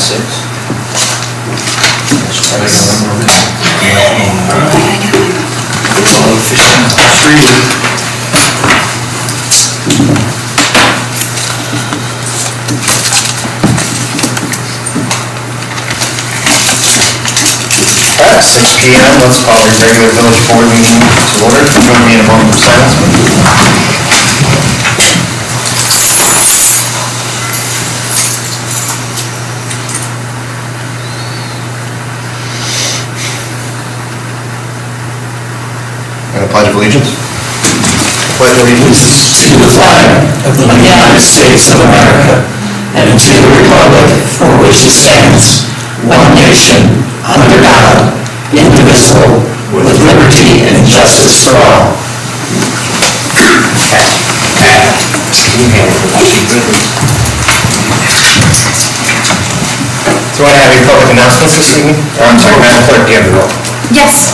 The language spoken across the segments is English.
6. At 6 p.m., let's call the regular village board meeting to order. Join me in a moment of silence. And a pledge of allegiance. Pledge allegiance to the flag of the United States of America and to the republic for which it stands, one nation, under God, indivisible, with liberty and justice for all. Do I have any public announcements this evening? I'm sorry, Madam Clerk, do you have the roll? Yes.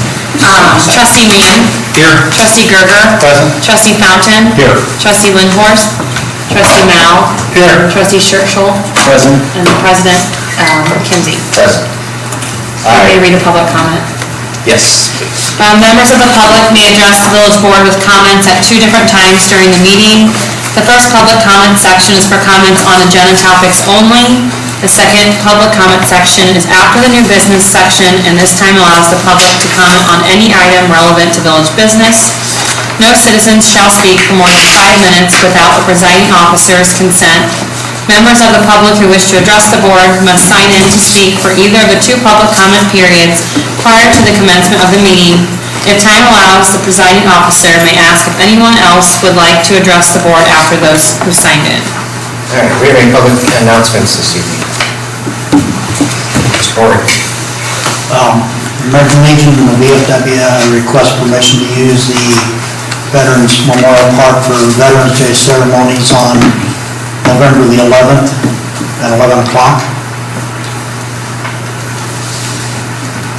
Trustee Mann. Here. Trustee Gerger. Present. Trustee Fountain. Here. Trustee Lindhorst. Trustee Mao. Here. Trustee Scherschel. Present. And the President, Kinsey. Present. May I read a public comment? Yes, please. Members of the public may address the village board with comments at 2 different times during the meeting. The first public comment section is for comments on agenda topics only. The second public comment section is after the new business section, and this time allows the public to comment on any item relevant to village business. No citizens shall speak for more than 5 minutes without the presiding officer's consent. Members of the public who wish to address the board must sign in to speak for either of the 2 public comment periods prior to the commencement of the meeting. If time allows, the presiding officer may ask if anyone else would like to address the board after those who signed in. All right, we have any public announcements this evening? Mr. Gordon. American Legion and the VFW request permission to use the Veterans Memorial Park for Veterans Day ceremonies on November the 11th at 11 o'clock.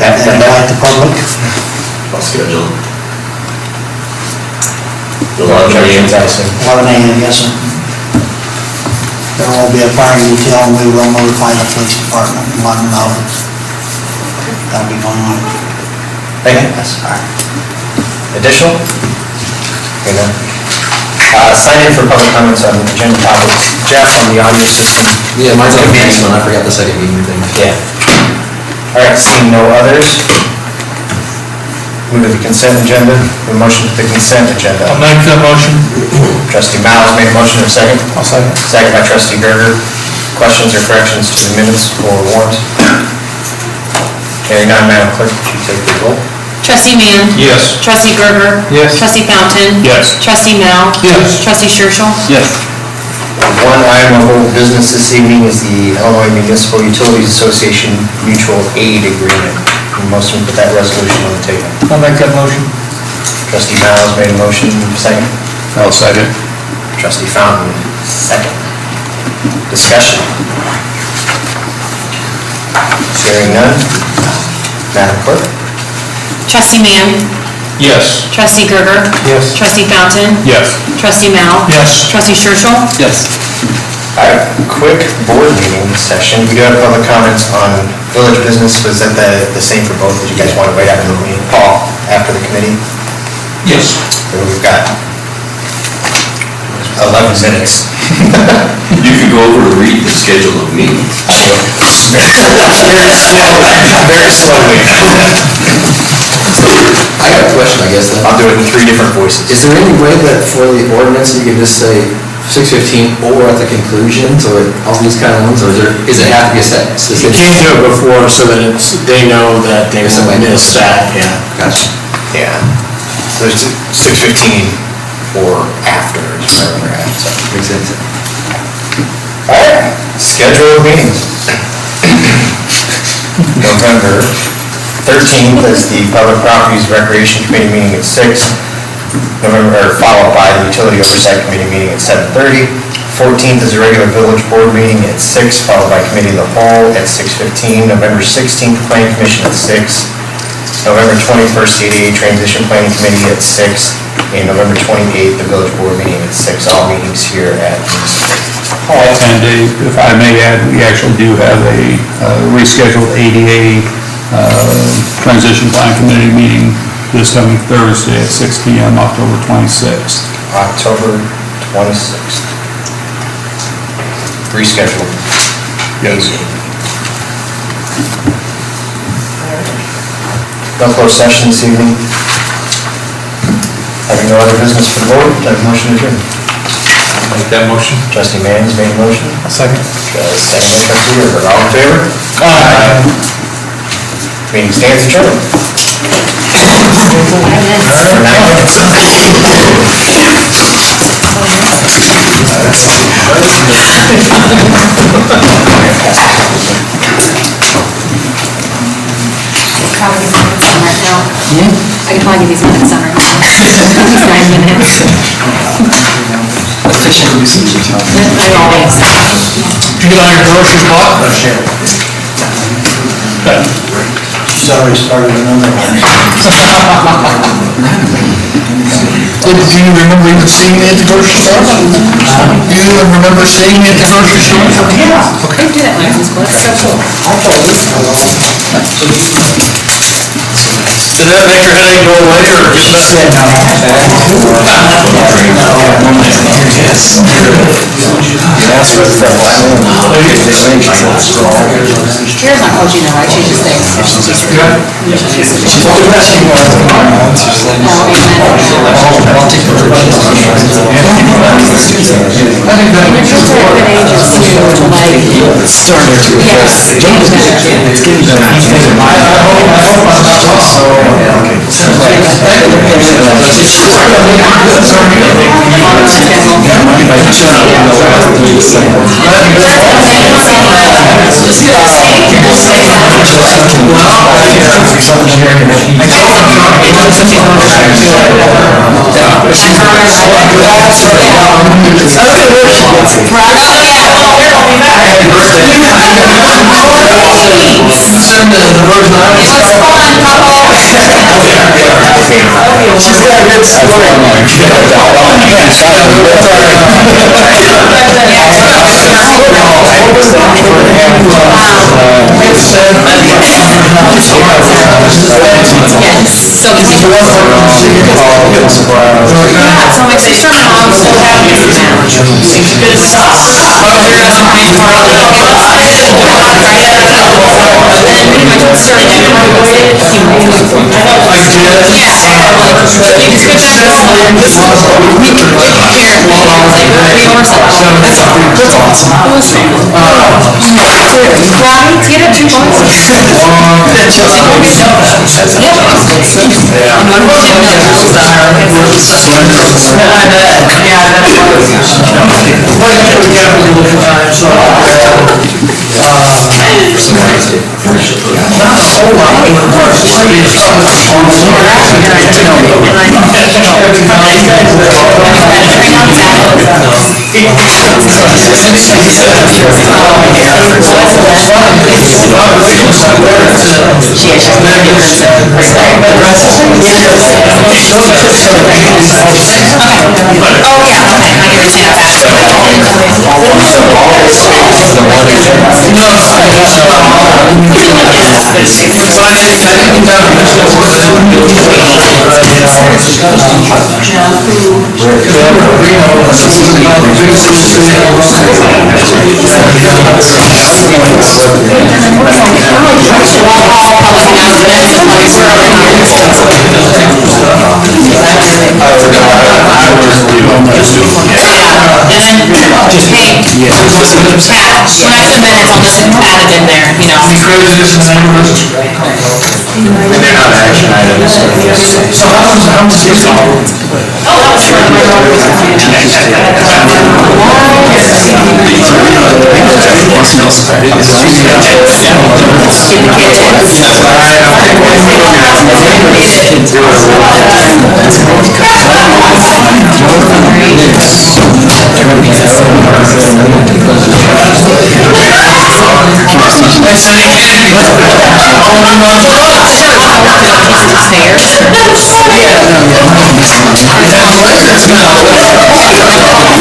And invite the public. I'll schedule. 11 a.m. I assume. 11 a.m., yes, sir. There will be a fire detail, and we will notify the police department and let them know that'll be going on. Thank you. Yes. All right. Additional? Okay, no. Sign in for public comments on agenda topics. Jeff, on the audio system. Yeah, mine's on the next one. I forgot the second meeting thing. Yeah. All right, seeing no others. Move to the consent agenda. A motion to the consent agenda. I'll make that motion. Trustee Miles made a motion, or second? I'll second. Second by Trustee Gerger. Questions or corrections to the minutes or warrant? Hearing none, Madam Clerk, would you take the roll? Trustee Mann. Yes. Trustee Gerger. Yes. Trustee Fountain. Yes. Trustee Mao. Yes. Trustee Scherschel. Yes. One item of old business this evening is the Illinois Municipal Utilities Association Mutual Aid Agreement. Motion to put that resolution on the table. I'll make that motion. Trustee Miles made a motion, second. I'll second. Trustee Fountain, second. Discussion. Hearing none. Madam Clerk? Trustee Mann. Yes. Trustee Gerger. Yes. Trustee Fountain. Yes. Trustee Mao. Yes. Trustee Scherschel. Yes. All right, quick board meeting session. We do have public comments on village business. Was that the same for both? Did you guys want to wait after the meeting? Paul, after the committee? Yes. Then we've got 11 minutes. You could go over to read the schedule of meetings. Very slowly. I got a question, I guess, then. I'll do it in 3 different voices. Is there any way that for the ordinance, you can just say 6:15 or at the conclusion, so all these kind of ones, or is it have to be a set? You can't do it before so that they know that they will miss that, yeah. Gotcha. Yeah. So it's 6:15 or after, just whatever we're at, so. Makes sense. All right, schedule of meetings. November 13th is the Public Properties Recreation Committee meeting at 6. Followed by the Utility Oversight Committee meeting at 7:30. 14th is a regular village board meeting at 6, followed by Committee of the Whole at 6:15. November 16th, Planning Commission at 6. November 21st, the ADA Transition Planning Committee at 6. And November 28th, the village board meeting at 6. All meetings here at And if I may add, we actually do have a rescheduled ADA Transition Plan Committee meeting this coming Thursday at 6 p.m., October 26th. October 26th. Rescheduled. Yes. No closed session this evening. Having no other business for the board, I have a motion to adjourn. Make that motion. Trustee Mann's made a motion. Second. Second by trustee Erber. All in favor? Aye. Meeting stands adjourned. For 9 minutes. I can probably give these minutes done right now. 9 minutes. Efficient usage of time. I always. Did you get on your grocery cart? She's already started another one. Do you remember even seeing me at the grocery store? Do you even remember seeing me at the grocery store? Yeah. Okay. Do that when I was in school. That's so cool. Did that make your headache go away or just not? Kara's not coaching though, right? She's just there. She's just there. So my sister-in-law was so happy with that. Good stuff. And then my sister and I avoided. When I put minutes, I'll just add it in there, you know. And they're not action items. So how was this all? Oh, that was Yeah. That's a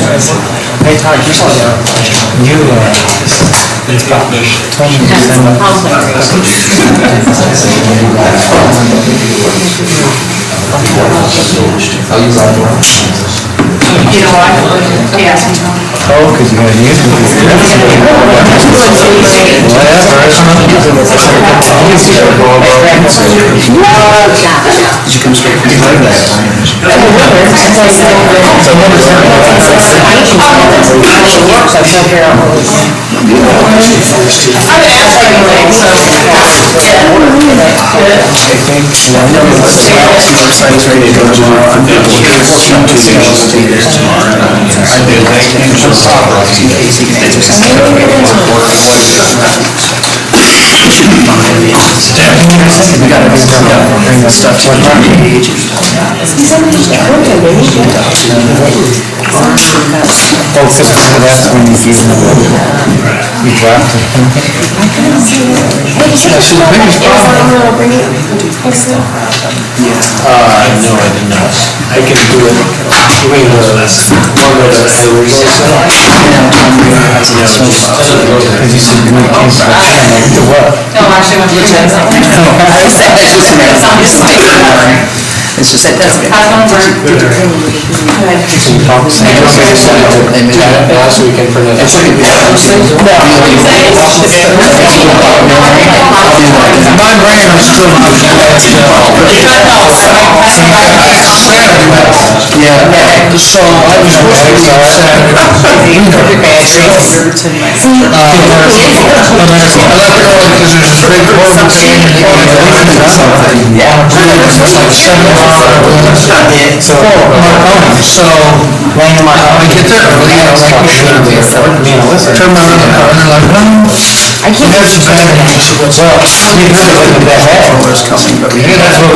That's Hey, Todd, you saw that? You, I'll use that one. You know what? Yeah. oh, because you're gonna use it. Did you come straight from Bring the stuff to that's when you dropped it. No, I did not. I can do it. You mean the one that I originally said? Because you said the what? No, actually, I went to the gym. It's just, that's good. And now so we can print it. It's like, My brain is still not. Yeah, so I was supposed to be because there's this big horrible scene and you want to do something. Yeah. It's like 7 o'clock. So, I get there early, I was like, turn my around the car and they're like, I can't. we have some bad news. What's up? We heard like the bad was coming, but we didn't have to.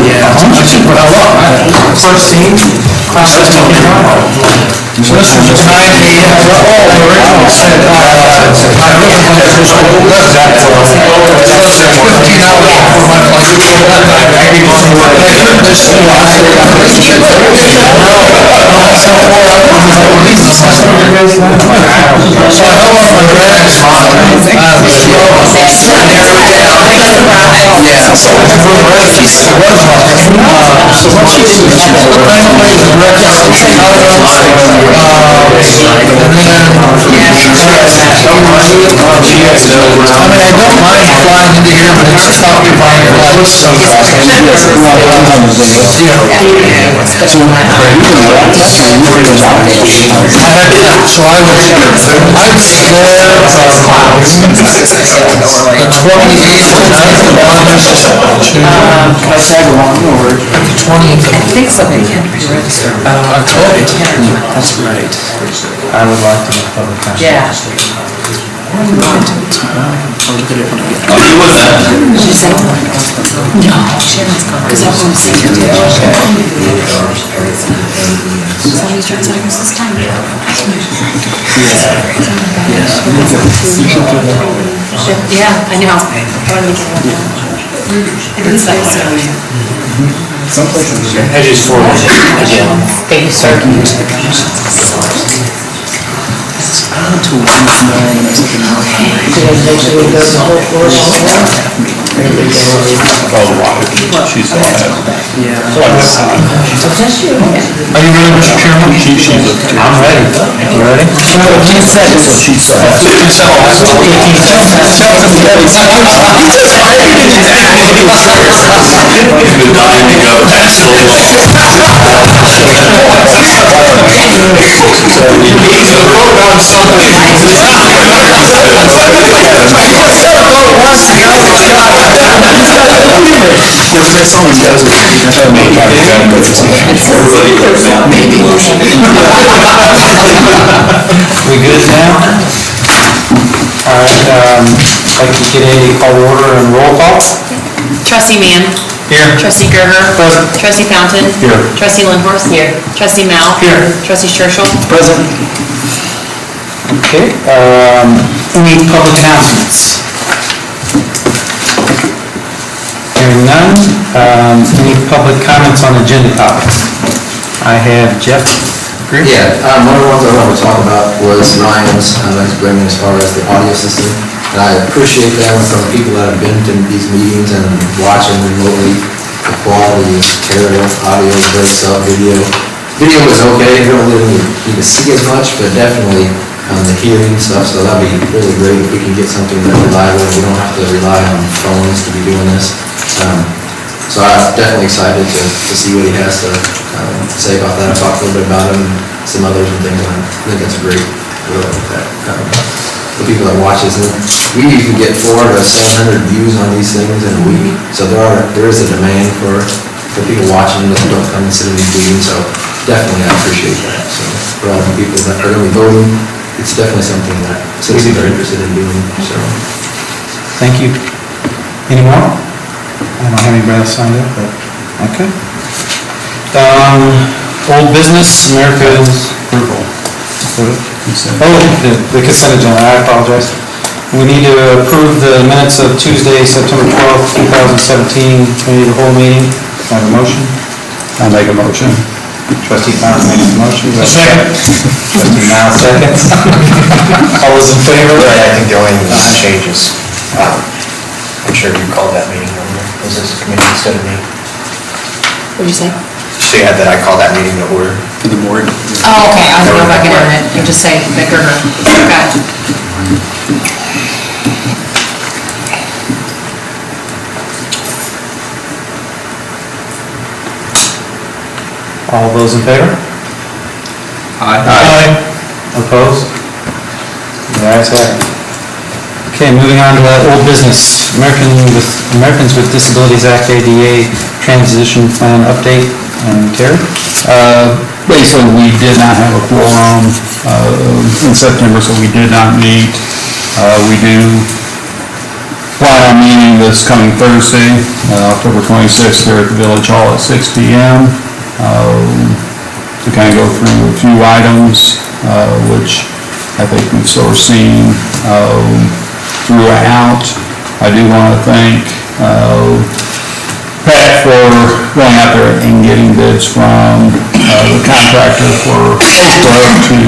Yeah. I said, well, how long? First scene, process to be wrong. So this was just 9 a.m. The original said, I really want to do school. That's 15 hours before my flight. I need one more. I heard this thing. So I held on my bags. Yeah, so it was so what she did was she put the dynamite in the records, and then, I mean, I don't mind flying into here, but it's tough to find flights. So I was there the 28th of August to the 20th of October. That's right. I would like to be public comment. Yeah. I'll look at it when I get there. You with that? Did you say? No, Sharon's gone. Because I was going to say to you. Somebody's trying to say this time. Yeah, I know. It's like, I just forwarded it again. baby circuit. To 1 million, I was looking at how high. Did I make sure we go to the whole floor? She's all that. Are you ready, Mr. Chairman? I'm ready. You ready? 15 seconds. We good now? All right, like to get a call to order and roll call. Trustee Mann. Here. Trustee Gerger. Present. Trustee Fountain. Here. Trustee Lindhorst. Here. Trustee Mal. Here. Trustee Churchill. Present. Okay, any public announcements? Hearing none, any public comments on agenda topics? I have Jeff. Yeah, one of the ones I wanted to talk about was Ryan's, that's bringing as far as the audio system. And I appreciate that from the people that have been to these meetings and watching remotely. The quality is terrible, audio breaks up, video. Video was okay, you don't really need to see as much, but definitely the hearing stuff, so that'd be really great if we can get something that reliable. We don't have to rely on phones to be doing this. So I'm definitely excited to see what he has to say about that. I talked a little bit about him, and some others and things, and I think that's great. Really like that. The people that watch this, and we usually get 400 to 700 views on these things in a week. So there is a demand for people watching that don't come and sit in these meetings. So definitely I appreciate that. So for all the people that are going to be voting, it's definitely something that citizens are interested in doing. So Thank you. Any more? I don't have anybody else signed up, but, okay. Old business, America's approval. Oh, the consent agenda, I apologize. We need to approve the minutes of Tuesday, September 12th, 2017, committee of the whole meeting. I have a motion. I'll make a motion. Trustee Fountain makes a motion. Second. Trustee Mal seconds. All those in favor? Right, I think the only change is, I'm sure you called that meeting, was this committee instead of me? What'd you say? So you had that I called that meeting to order. to the board. Oh, okay, I was gonna go back in on it and just say that Gerger. Gotcha. All those in favor? Aye. Opposed? The ayes have it. Okay, moving on to old business, Americans with Disabilities Act ADA Transition Plan Update, and Terry? Basically, we did not have a quorum in September, so we did not meet. We do plan on meeting this coming Thursday, October 26th, here at the Village Hall at 6 p.m. To kind of go through a few items, which I think we've sort of seen throughout. I do want to thank Pat for going out there and getting bids from the contractor for to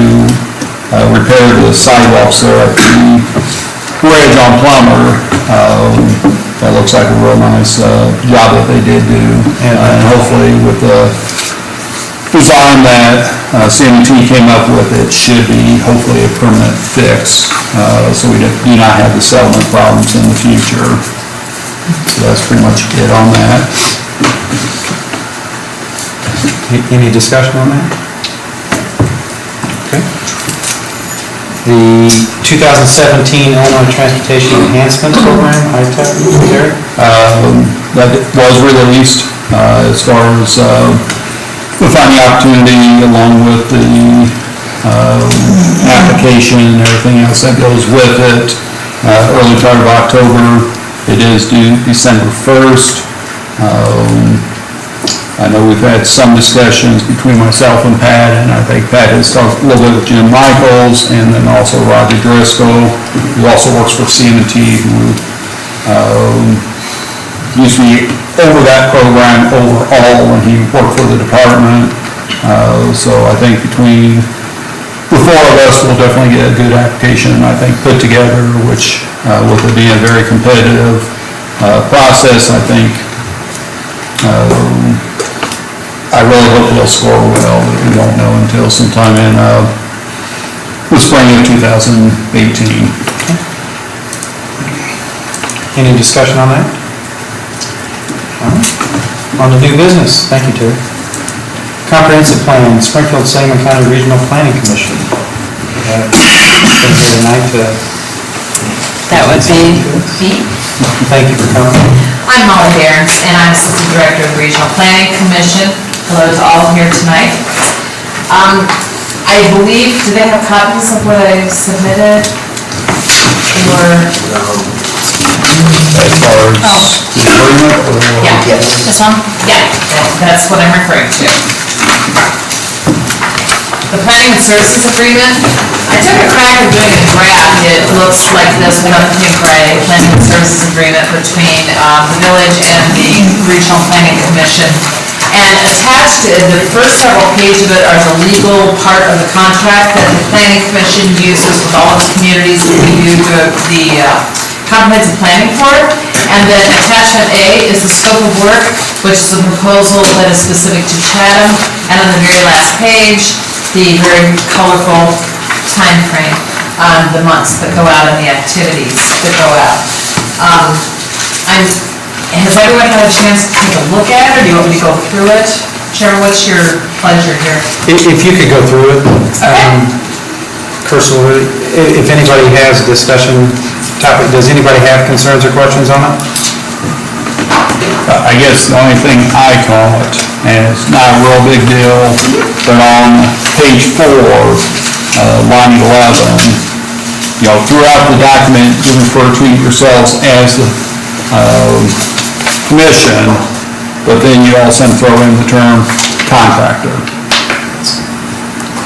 repair the sidewalks there at the bridge on Plummer. That looks like a real nice job that they did do, and hopefully with the design that CMT came up with, it should be hopefully a permanent fix, so we do not have the settlement problems in the future. So that's pretty much it on that. Any discussion on that? Okay. The 2017 Illinois Transportation Enhancement Program, ITEP, Terry? That was released as far as the funding opportunity along with the application and everything else that goes with it. Early part of October, it is due December 1st. I know we've had some discussions between myself and Pat, and I think Pat has talked a little bit with Jim Michaels, and then also Roger Driscoll, who also works for CMT, who used to be over that program overall when he worked for the department. So I think between the four of us, we'll definitely get a good application, I think, put together, which with it being very competitive, process. I think, I really hope they'll score well, but we won't know until sometime in the spring of 2018. Any discussion on that? All right. On the new business, thank you, Terry. Comprehensive Plan, Springfield Sangamon County Regional Planning Commission. Been here tonight to... That would be me. Thank you for coming. I'm Molly Behrens, and I'm Assistant Director of the Regional Planning Commission. Hello to all here tonight. I believe, do they have copies of what I submitted? Or, As far as the agreement, or? yeah, This one? yeah, that's what I'm referring to. The Planning and Services Agreement, I took a crack at doing a draft. It looks like this without the pink Friday, Planning and Services Agreement between the village and the Regional Planning Commission. And attached to the first several pages of it are the legal part of the contract that the Planning Commission uses with all its communities that we do the comprehensive planning for. And then attachment A is the scope of work, which is a proposal that is specific to Chatham. And on the very last page, the very colorful time frame on the months that go out and the activities that go out. Has everyone had a chance to take a look at it, or do you want me to go through it? Chairman, what's your pleasure here? If you could go through it, Ursula, if anybody has a discussion topic, does anybody have concerns or questions on it? I guess the only thing I call it, and it's not a real big deal, but on page 4, line 11, throughout the document, you refer to yourselves as the commission, but then you also throw in the term contractor.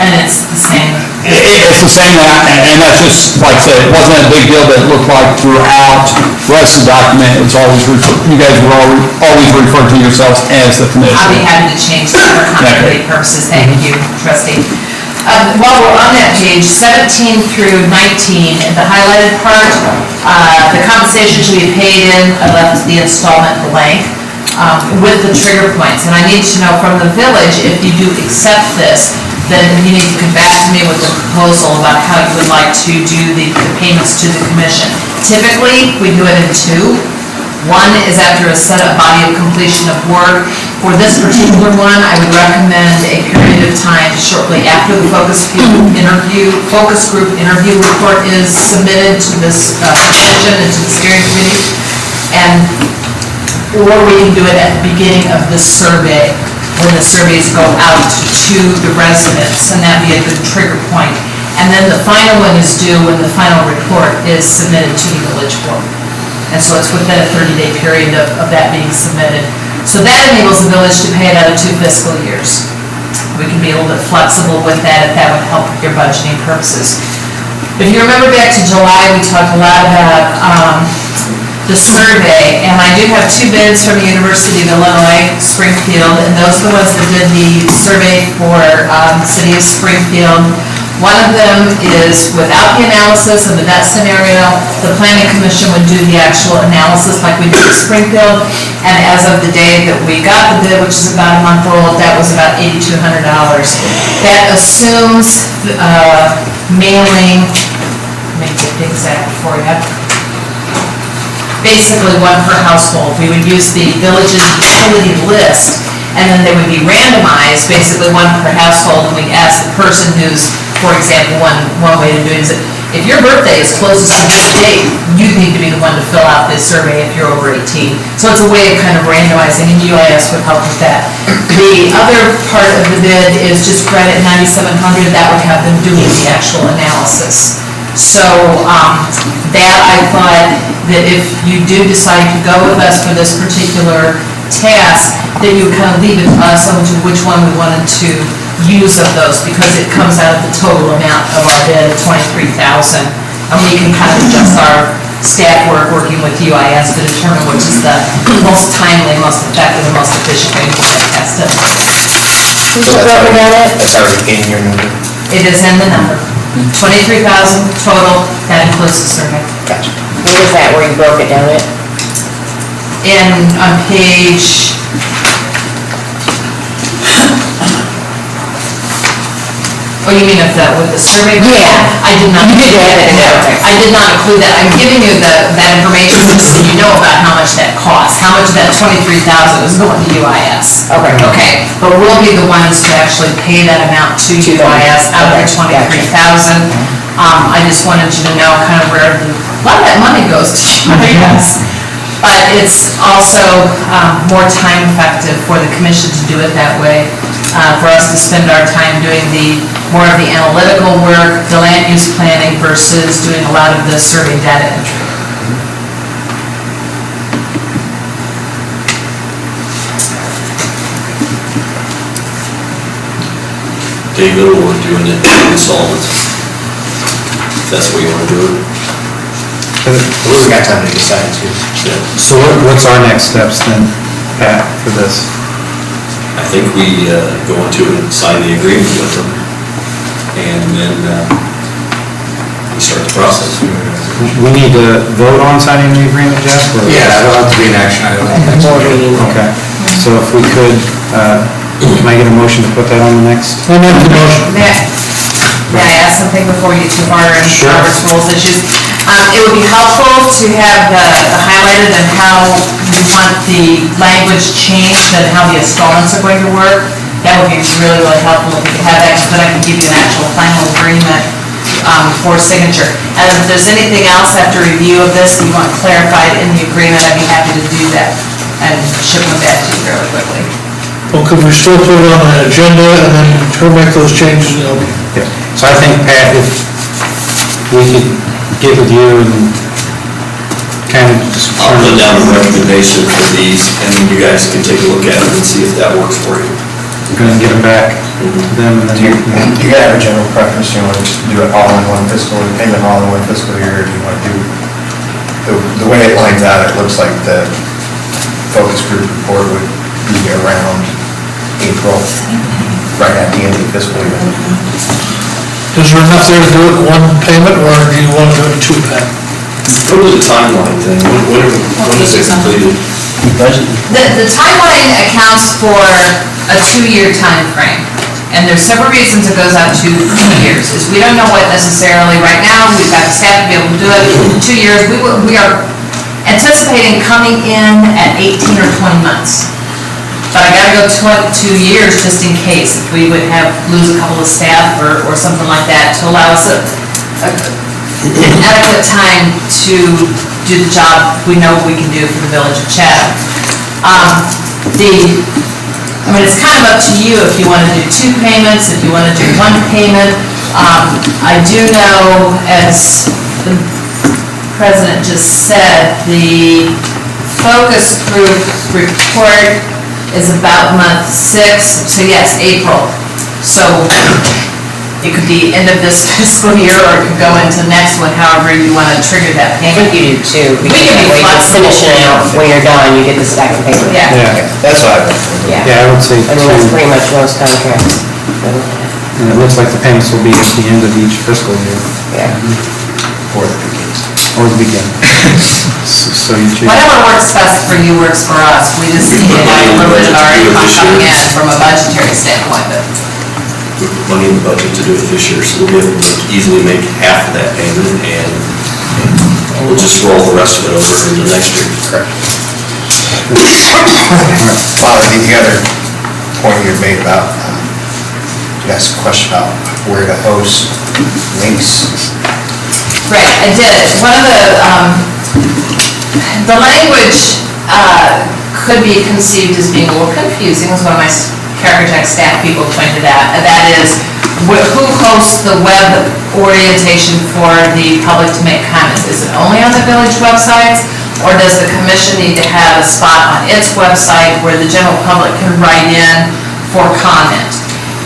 And it's the same. It's the same, and that's just, like I said, it wasn't a big deal, but it looked like throughout the rest of the document, it's always, you guys were always referring to yourselves as the commission. I'll be happy to change that for continuity purposes. Thank you, trustee. While we're on that page, 17 through 19, the highlighted part, the compensation should be paid in, I left the installment blank, with the trigger points. And I need to know from the village, if you do accept this, then you need to come back to me with a proposal about how you would like to do the payments to the commission. Typically, we do it in 2. One is after a set up body of completion of work. For this particular one, I would recommend a period of time shortly after the focus group interview report is submitted to this commission and to the steering committee. Or we can do it at the beginning of the survey, when the surveys go out to the residents, and that'd be a good trigger point. And then the final one is due when the final report is submitted to the village board. And so it's within a 30-day period of that being submitted. So that enables the village to pay it out of 2 fiscal years. We can be a little bit flexible with that if that would help with your budgeting purposes. If you remember back to July, we talked a lot about the survey, and I do have 2 bids from the University of Illinois, Springfield, and those are the ones that did the survey for the city of Springfield. One of them is without the analysis of the net scenario. The planning commission would do the actual analysis like we did at Springfield, and as of the day that we got the bid, which is about a month old, that was about $8,200. That assumes mailing, let me get the exact for you. Basically 1 per household. We would use the village's utility list, and then they would be randomized, basically 1 per household, and we'd ask the person who's, for example, one way to do it is that if your birthday is closest to this date, you need to be the one to fill out this survey if you're over 18. So it's a way of kind of randomizing, and UIS would help with that. The other part of the bid is just right at $9,700, that would have them doing the actual analysis. So that I thought that if you do decide to go with us for this particular task, that you would kind of leave it to us on to which one we wanted to use of those, because it comes out of the total amount of our bid, $23,000. And we can kind of adjust our staff work working with UIS to determine which is the most timely, most effective, and most efficient way to get that tested. So that's already in your number? It is in the number. 23,000 total, that includes the survey. Gotcha. What is that, where you broke it down at? on page, oh, you mean with the survey? Yeah. I did not. You did add it in there, okay. I did not include that. I'm giving you that information just so you know about how much that costs, how much of that $23,000 is going to UIS. Okay. Okay, but we'll be the ones to actually pay that amount to UIS out of the $23,000. I just wanted you to know kind of where a lot of that money goes to UIS. But it's also more time effective for the commission to do it that way, for us to spend our time doing more of the analytical work, the land use planning versus doing a lot of the survey data entry. David, or doing it in installments, if that's the way you want to do it. We got time to decide too. So what's our next steps then, Pat, for this? I think we go into it and sign the agreement with them, and then we start the process. We need to vote on signing the agreement, Jeff? or- Yeah, that'll have to be an action item. Okay, so if we could, can I get a motion to put that on the next? I'll make the motion. May I ask something before you get too far in Sure. Robert's rules issues? It would be helpful to have the highlighted and how you want the language changed and how the installments are going to work. That would be really, really helpful if you could have that, so that I can give you an actual final agreement for signature. And if there's anything else after review of this that you want clarified in the agreement, I'd be happy to do that and ship them back to you fairly quickly. Well, could we still put it on an agenda and then turn back those changes? Yeah. So I think, Pat, if we could get with you and kind of just... I'll put down a recommendation for these, and then you guys can take a look at it and see if that works for you. And then get them back to them, and then... Do you have a general preference, do you want to just do it all in one fiscal, payment all in one fiscal year, or do you want to do, the way it lines out, it looks like the focus group report would be around April, right at the end of the fiscal year. Is there enough there to do it in one payment, or do you want to do it in two payments? What was the timeline thing? When is it completed? The timeline accounts for a 2-year time frame, and there's several reasons it goes out to 2 years. Is we don't know what necessarily right now, we've got the staff to be able to do it. 2 years, we are anticipating coming in at 18 or 20 months. But I gotta go 2 years just in case, if we would lose a couple of staff or something like that, to allow us an adequate time to do the job we know we can do for the village of Chatham. It's kind of up to you if you want to do 2 payments, if you want to do 1 payment. I do know, as the president just said, the focus group report is about month 6, so yes, April. So it could be end of this fiscal year, or it could go into next one, however you want to trigger that I think payment. you do too. We can be flexible. Finish it out, when you're done, you get the stack of paper. Yeah. Yeah, That's what I would. Yeah. yeah, I would say I mean, that's two, pretty much most contracts. and it looks like the payments will be at the end of each fiscal year, Yeah. For the beginnings. or the beginning. So you choose. Whatever works best for you works for us. We just need to have a little bit of our income coming in from a budgetary standpoint, but We put money in the budget to do it this year, so we'll be able to easily make half of that payment, and we'll just roll the rest of it over into next year. Correct. Father, the other point you had made about, you asked a question about where to host links. right, I did. One of the language could be conceived as being a little confusing, as one of my character tech staff people pointed out. That is, who hosts the web orientation for the public to make comments? Is it only on the village websites, or does the commission need to have a spot on its website where the general public can write in for comment?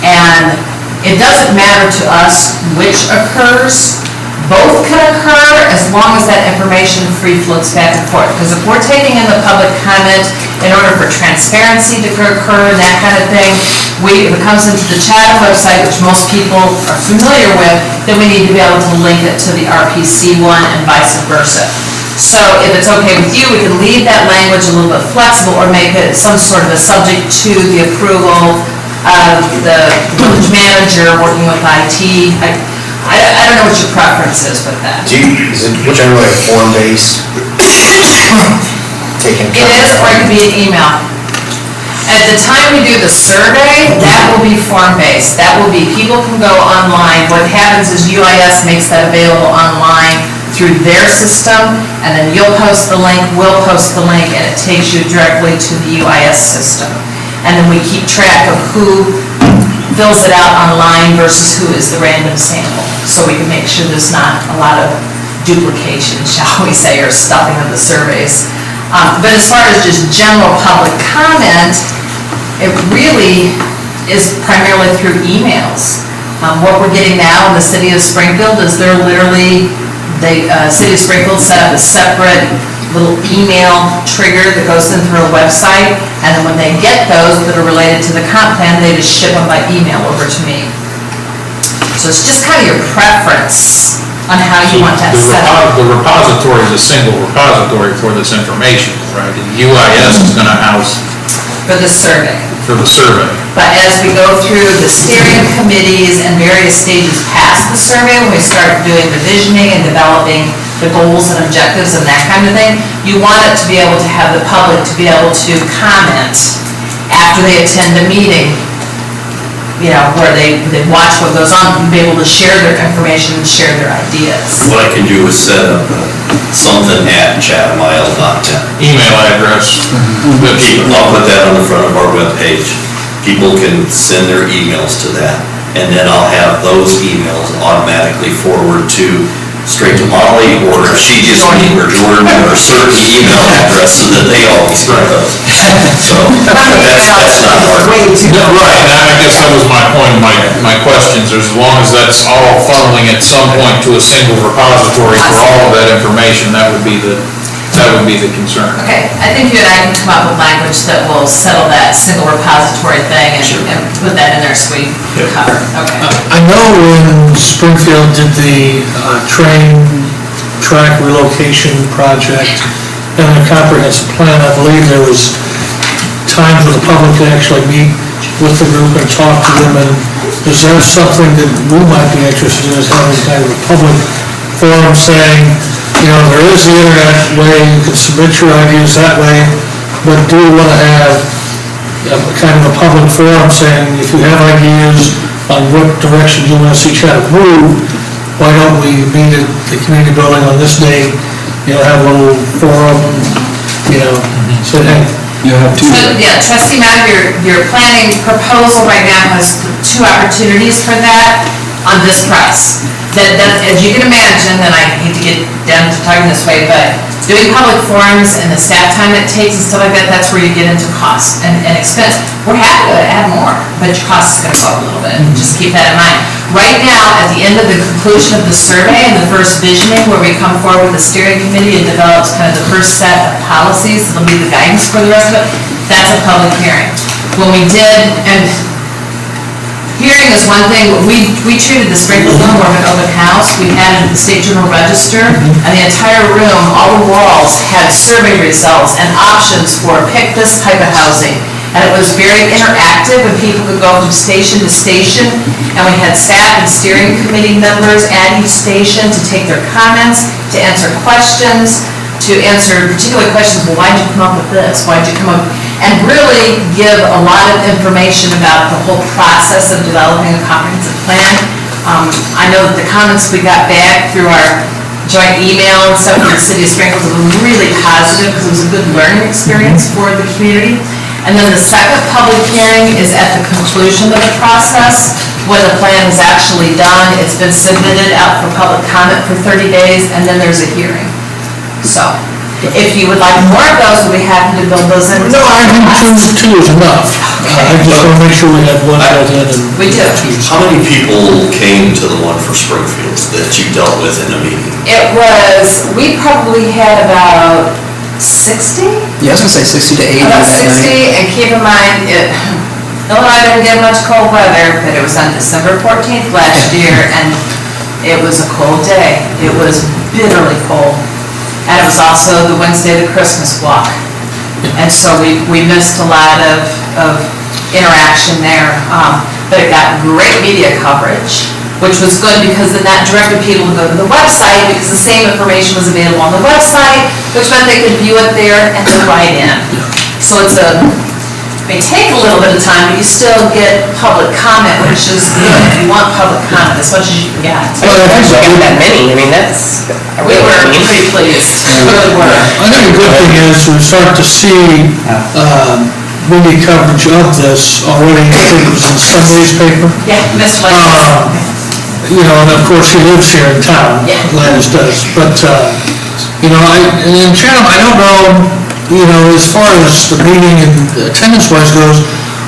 And it doesn't matter to us which occurs. Both can occur as long as that information free floats back and forth. Because if we're taking in the public comment in order for transparency to occur and that kind of thing, if it comes into the Chatham website, which most people are familiar with, then we need to be able to link it to the RPC one and vice versa. So if it's okay with you, we can leave that language language a little bit flexible, or make it some sort of a subject to the approval of the village manager working with IT. I don't know what your preference is with that. Is it generally a form-based? It is, or it could be an email. At the time we do the survey, that will be form-based. That will be, people can go online. What happens is UIS makes that available online through their system, and then you'll post the link, we'll post the link, and it takes you directly to the UIS system. And then we keep track of who fills it out online versus who is the random sample. So we can make sure there's not a lot of duplication, shall we say, or stuffing of the surveys. But as far as just general public comment, it really is primarily through emails. What we're getting now in the city of Springfield is they're literally, the city of Springfield set up a separate little email trigger that goes in through a website, and then when they get those that are related to the comp plan, they just ship them by email over to me. So it's just kind of your preference on how you want that set up. The repository is a single repository for this information, right? And UIS is going to house For the survey. for the survey. But as we go through the steering committees and various stages past the survey, when we start doing the visioning and developing the goals and objectives and that kind of thing, you want it to be able to have the public to be able to comment after they attend the meeting, you know, where they watch what goes on, and be able to share their information and share their ideas. What I can do is set up something at chathamile.net. Email address. I'll put that on the front of our webpage. People can send their emails to that, and then I'll have those emails automatically forward to straight to Molly, or if she gives me or Jordan or certain email addresses that they always get those. So that's not hard. No, right, and I guess that was my point, my questions, as long as that's all funneling at some point to a single repository for all of that information, that would be the concern. Okay, I think you and I can come up with language that will settle that single repository thing and put that in there so we cover it. Okay. I know when Springfield did the train track relocation project and the comprehensive plan, I believe there was time for the public to actually meet with the group and talk to them, and is there something that we might be interested in, is having kind of a public forum saying, you know, there is the internet way, you can submit your ideas that way, but do you want to have kind of a public forum saying, if you have ideas on what direction you want to see Chatham move, why don't we meet at the community building on this date, you know, have a little forum, you know, say, hey. You have two. Yeah, trustee Mack, your planning proposal right now has two opportunities for that on this press. That, as you can imagine, and I hate to get down to talking this way, but doing public forums and the staff time it takes and stuff like that, that's where you get into cost and expense. We're happy to add more, but your cost is going to go up a little bit. Just keep that in mind. Right now, at the end of the conclusion of the survey and the first visioning, where we come forward with the steering committee and develops kind of the first set of policies that'll be the guidance for the rest of it, that's a public hearing. When we did, and hearing is one thing, we treated the Springfield Bill more of an open house. We had it at the State Journal Register, and the entire room, all the walls, had survey results and options for pick this type of housing. And it was very interactive, and people could go from station to station, and we had staff and steering committee members at each station to take their comments, to answer questions, to answer particular questions, well, why'd you come up with this? Why'd you come up, and really give a lot of information about the whole process of developing a comprehensive plan. I know that the comments we got back through our joint email and stuff from the city of Springfield was really positive, because it was a good learning experience for the community. And then the second public hearing is at the conclusion of the process, when the plan is actually done, it's been submitted out for public comment for 30 days, and then there's a hearing. So, if you would like more of those, we'll be happy to build those in. No, I think two is enough. I just want to make sure we have one built in and. We do. How many people came to the one for Springfield that you dealt with in a meeting? It was, we probably had about 60? Yeah, I was gonna say 60 to 80 About that 60, night. and keep in mind, Illinois didn't get much cold weather, but it was on December 14th last year, and it was a cold day. It was bitterly cold. And it was also the Wednesday of the Christmas walk. And so we missed a lot of interaction there. But it got great media coverage, which was good because then that directed people to go to the website because the same information was available on the website, which meant they could view it there and then write in. So it may take a little bit of time, but you still get public comment, which is good. You want public comment as much as you can get. I didn't get that many, I mean, that's. We were pretty pleased, we really were. I think a good thing is we start to see media coverage of this already. I think it was in some newspaper. Yeah, Mr. Lake. You know, and of course, she lives here in town, Yeah. Landis does, but, you know, and in Chatham, I don't know, you know, as far as the meeting and attendance-wise goes,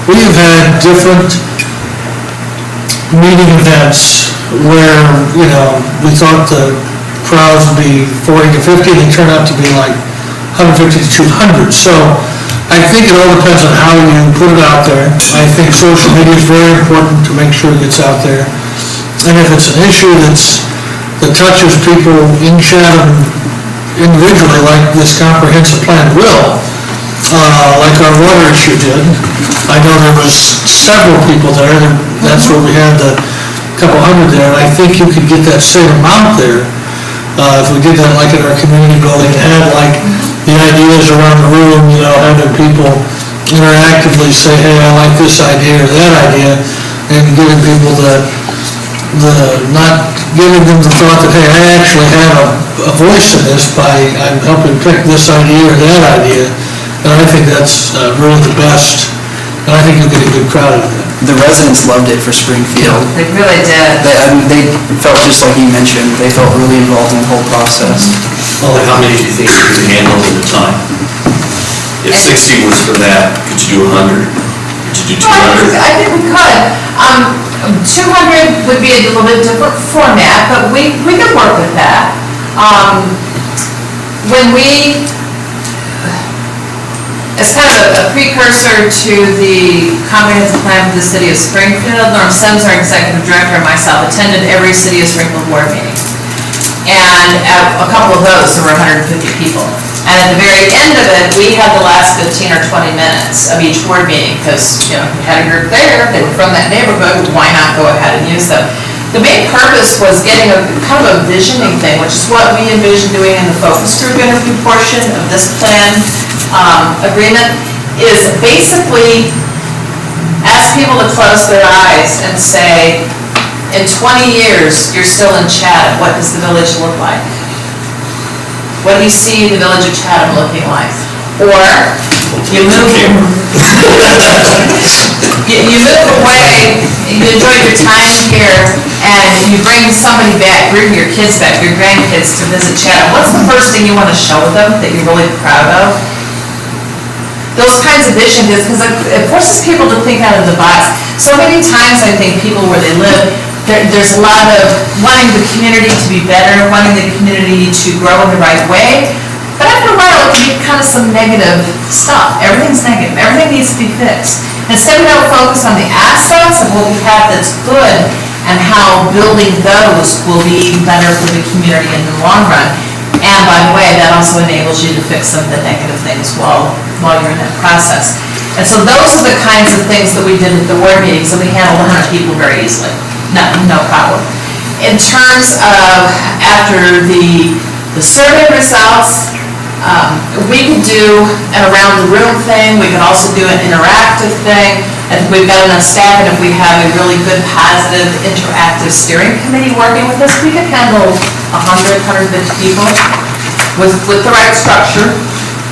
we have had different meeting events where, you know, we thought the crowds would be 40 to 50, they turn out to be like 150 to 200, so I think it all depends on how you put it out there. I think social media is very important to make sure it gets out there. And if it's an issue that touches people in Chatham individually, like this comprehensive plan will, like our water issue did, I know there was several people there, that's where we had the couple hundred there, and I think you could get that same amount there. If we did that like in our community building, and had like the ideas around the room, you know, having people interactively say, hey, I like this idea or that idea, and giving people not giving them the thought that, hey, I actually have a voice in this I'm helping pick this idea or that idea, and I think that's really the best, and I think you'll get a good crowd out of that. The residents loved it for Springfield. They really did. They felt just like you mentioned, they felt really involved in the whole process. How many do you think you could handle at a time? If 60 was for that, could you do 100? Could you do 200? I think we could. 200 would be a little bit different format, but we could work with that. As kind of a precursor to the comprehensive plan for the city of Springfield, Norm Sims, our executive director, and myself attended every city of Springfield board meeting. And at a couple of those, there were 150 people. And at the very end of it, we had the last 15 or 20 minutes of each board meeting, because, you know, we had a group there, they were from that neighborhood, why not go ahead and use them? The main purpose was getting a kind of a visioning thing, which is what we envision doing in the focus group interview portion of this plan agreement, is basically ask people to close their eyes and say, in 20 years, you're still in Chatham, what does the village look like? What do you see the village of Chatham looking like? Or you move away, you enjoy your time here, and you bring somebody back, bring your kids back, your grandkids to visit Chatham. What's the first thing you want to show them that you're really proud of? Those kinds of visions, because it forces people to think out of the box. So many times I think people where they live, there's a lot of wanting the community to be better, wanting the community to grow in the right way, but after a while it can be kind of some negative stuff. Everything's negative, everything needs to be fixed. Instead we don't focus on the assets of what we have that's good and how building those will be better for the community in the long run. And by the way, that also enables you to fix some of the negative things while you're in that process. And so those are the kinds of things that we did at the board meetings, and we handled 100 people very easily. No problem. In terms of after the survey results, we could do an around the room thing, we could also do an interactive thing. I think we've got enough staff, and if we have a really good, positive, interactive steering committee working with us, we could handle 100, 150 people with the right structure.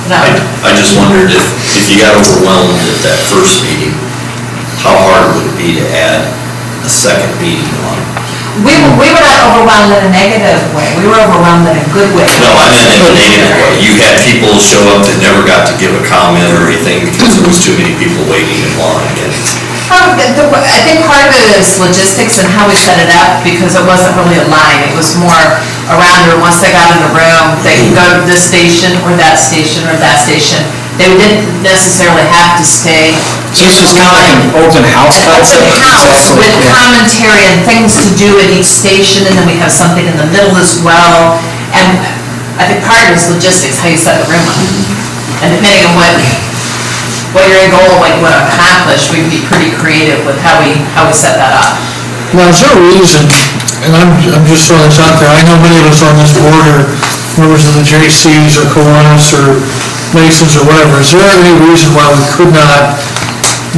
I just wondered if you got overwhelmed at that first meeting, how hard would it be to add a second meeting on? We were not overwhelmed in a negative way. We were overwhelmed in a good way. No, I meant in a negative way. You had people show up that never got to give a comment or anything because there was too many people waiting in line. I think part of it is logistics and how we set it up, because it wasn't really a line. It was more around there. Once they got in the room, they could go to this station or that station or that station. They didn't necessarily have to stay. So this was kind of like an open house concept? Open house with commentary and things to do at each station, and then we have something in the middle as well. And I think part of it is logistics, how you set the room up. And depending on what your end goal, what you want to accomplish, we can be pretty creative with how we set that up. Now, is there a reason, and I'm just throwing this out there, I know many of us on this board are members of the JCs or Kiwanis or Masons or whatever, is there any reason why we could not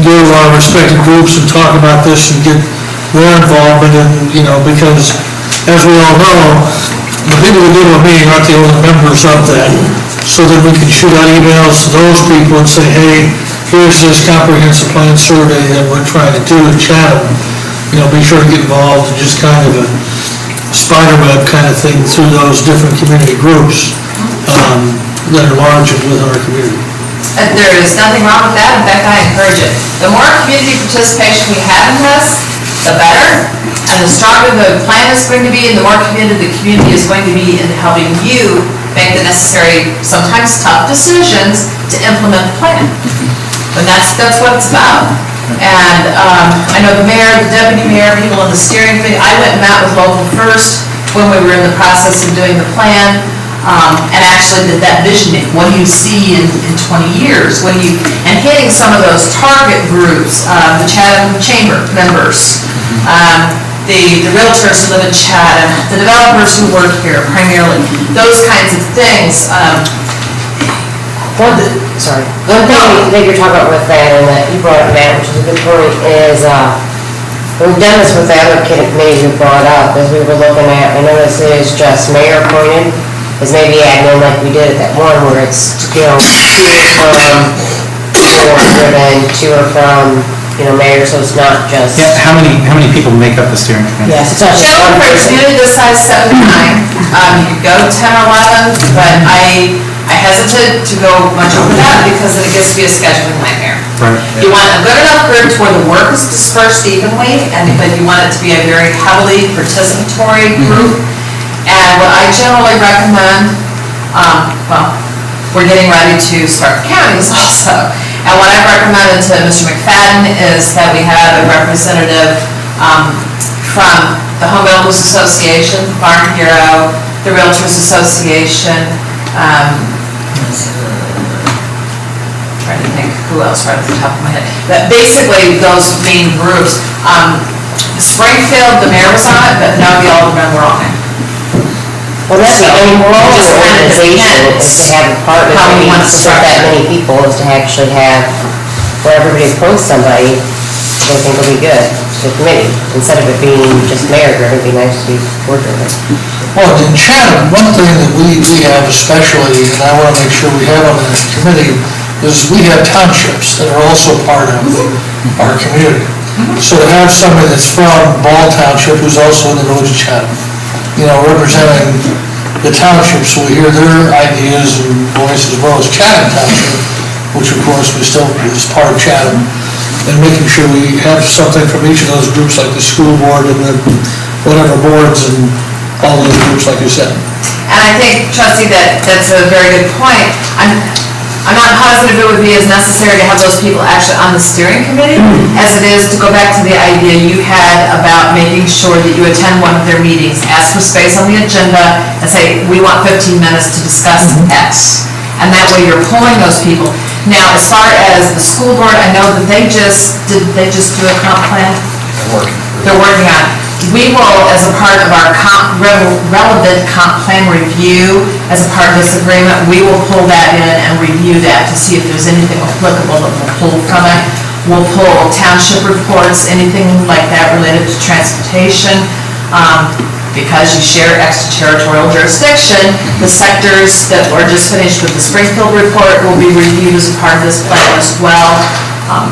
go to our respective groups and talk about this and get their involvement in, because, as we all know, the people that go to a meeting aren't the only members of that, so that we can shoot out emails to those people and say, hey, here's this comprehensive plan survey that we're trying to do in Chatham, be sure to get involved, and just kind of a spider web kind of thing through those different community groups that are large within our community. There is nothing wrong with that. In fact, I encourage it. The more community participation we have in this, the better, and the stronger the plan is going to be, and the more committed the community is going to be in helping you make the necessary, sometimes tough decisions to implement the plan. And that's what it's about. And I know the mayor, the deputy mayor, people on the steering committee, I went and met with Local First when we were in the process of doing the plan, and actually did that visioning. What do you see in 20 years? And hitting some of those target groups, the Chatham Chamber members, the realtors who live in Chatham, the developers who work here primarily, those kinds of things. One thing that you're talking about with that, and that you brought up, Matt, which is a good point, is, we've done this with the other committees you brought up, as we were looking at, I know this is just mayor appointed, is maybe adding in like we did at that one where it's, two are from board and two are from, mayor, so it's not just. Yeah, how many people make up the steering committee? Yes, it's not just Chatham one is person. usually this size 7 to 9. You could go 10 or 11, but I hesitate to go much over that because then it gets to be a scheduling nightmare. Right. You want a good enough group to where the work is dispersed evenly, but you want it to be a very heavily participatory group. And what I generally recommend, we're getting ready to start the counties also. And what I've recommended to Mr. McFadden is that we have a representative from the Home Builders Association, Farm Bureau, the Realtors Association, trying to think who else right off the top of my head. But basically, those main groups. Springfield, the mayor was on it, but none of the aldermen were on it. Well, that's, we're all in an organization, is to have a partner, How we want to with that many people, is to actually have, where everybody appoints somebody, they think will be good to the committee, instead of it being just mayor driven, it'd be nice to be board driven. Well, in Chatham, one thing that we have especially, and I want to make sure we have on the committee, is we have townships that are also part of our community. So to have somebody that's from Ball Township, who's also in the village of Chatham, representing the townships, so we hear their ideas and voices, as well as Chatham Township, which of course we still is part of Chatham, and making sure we have something from each of those groups, like the school board and the whatever boards and all those groups, like you said. And I think, Trustee, that's a very good point. I'm not positive it would be as necessary to have those people actually on the steering committee as it is to go back to the idea you had about making sure that you attend one of their meetings, ask for space on the agenda, and say, we want 15 minutes to discuss X. And that way you're pulling those people. Now, as far as the school board, I know that they just do a comp plan? They're working on it. We will, as a part of our relevant comp plan review, as a part of this agreement, we will pull that in and review that to see if there's anything applicable that we'll pull from it. We'll pull township reports, anything like that related to transportation. Because you share extraterritorial jurisdiction, the sectors that were just finished with the Springfield report will be reviewed as a part of this plan as well.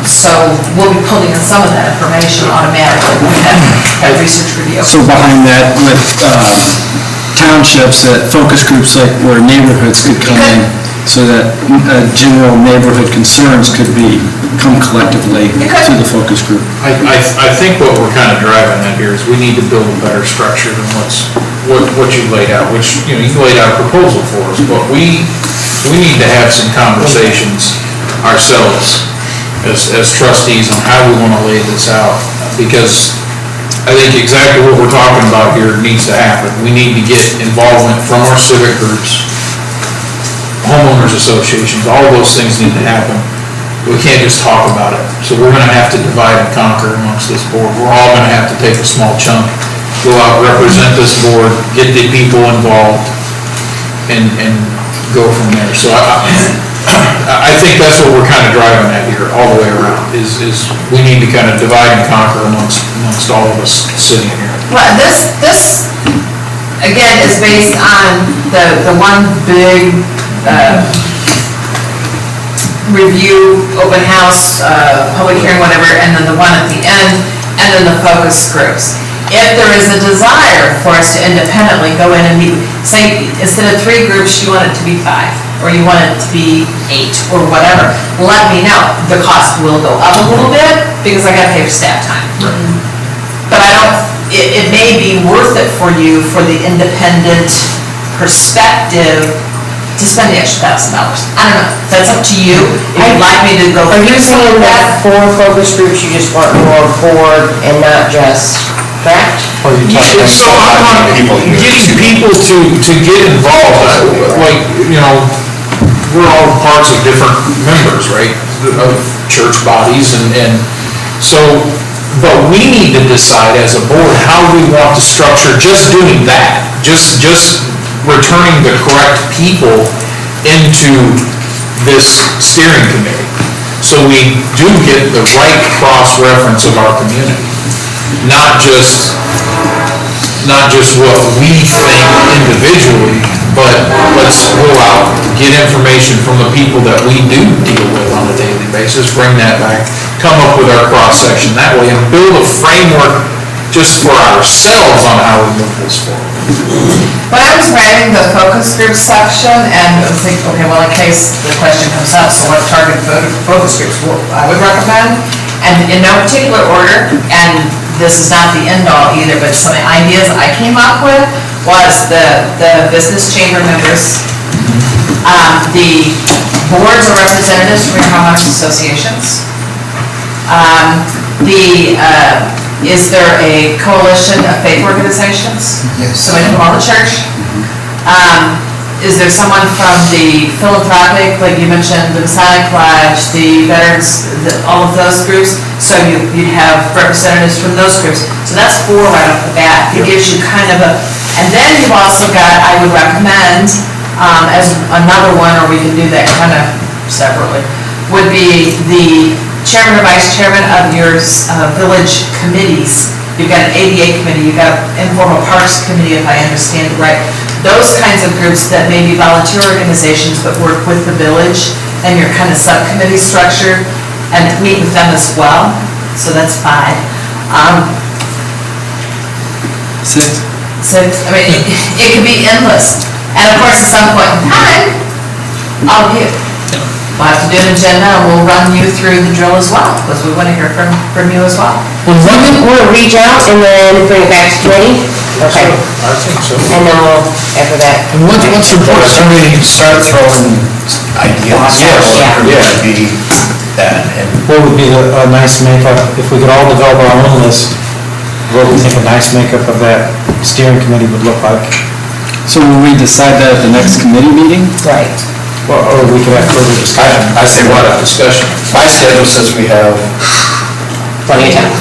So we'll be pulling in some of that information automatically with that research review. So behind that, with townships, focus groups like where neighborhoods could come in, so that general neighborhood concerns could come collectively to the focus group. I think what we're kind of driving at here is we need to build a better structure than what you laid out, which, you laid out a proposal for us, but we need to have some conversations ourselves as trustees on how we want to lay this out, because I think exactly what we're talking about here needs to happen. We need to get involvement from our civic groups homeowners associations, all those things need to happen. We can't just talk about it. So we're gonna have to divide and conquer amongst this board. We're all gonna have to take a small chunk, go out, represent this board, get the people involved, and go from there. So I think that's what we're kind of driving at here, all the way around, is we need to kind of divide and conquer amongst all of us sitting here. Well, this, again, is based on the one big, review, open house, public hearing, whatever, and then the one at the end, and then the focus groups. If there is a desire for us to independently go in and meet, say, instead of 3 groups, you want it to be 5, or you want it to be 8, or whatever, let me know. The cost will go up a little bit, because I gotta pay for staff time. But I don't, it may be worth it for you, for the independent perspective, to spend the extra $1,000. I don't know, that's up to you. If you'd like me to go Are you through some saying of that that. for focus groups, you just want more board and not just tract? So I'm on getting people to get involved, like, you know, we're all parts of different members, right, of church bodies, and so, but we need to decide as a board how we want to structure just doing that, just returning the correct people into this steering committee, so we do get the right cross-reference of our community, not just what we think individually, but let's go out, get information from the people that we do deal with on a daily basis, bring that back, come up with our cross-section that way, and build a framework just for ourselves on how we move this forward. When I was writing the focus group section, and I was thinking, okay, well, in case the question comes up, so what target focus groups I would recommend, and in no particular order, and this is not the end-all either, but some ideas I came up with was the business chamber members, the boards or representatives from your homeowners associations, is there a coalition of faith organizations? Yes. Somebody from all the church? Is there someone from the philanthropic, like you mentioned, the Masonic Lodge, the veterans, all of those groups? So you'd have representatives from those groups. So that's 4 right off the bat. It gives you kind of a, and then you've also got, I would recommend, as another one, or we can do that kind of separately, would be the chairman or vice chairman of your village committees. You've got an ADA committee, you've got an informal parks committee, if I understand it right. Those kinds of groups that may be volunteer organizations but work with the village, and your kind of subcommittee structure, and meet with them as well. So that's 5. 6. 6, I mean, it could be endless. And of course, at some point in time, all of you. We'll have to do an agenda, and we'll run you through the drill as well, because we want to hear from you as well. We'll reach out and then bring it back to committee? Okay. I think so. And then we'll, after that. And what's important to me, Start throwing ideas. Yeah. Would be that, and What would be a nice makeup, if we could all develop our own list, what do we think a nice makeup of that steering committee would look like? So will we decide that at the next committee meeting? Right. Or we could have further discussion. I say what, Discussion. my schedule says we have, Plenty of time.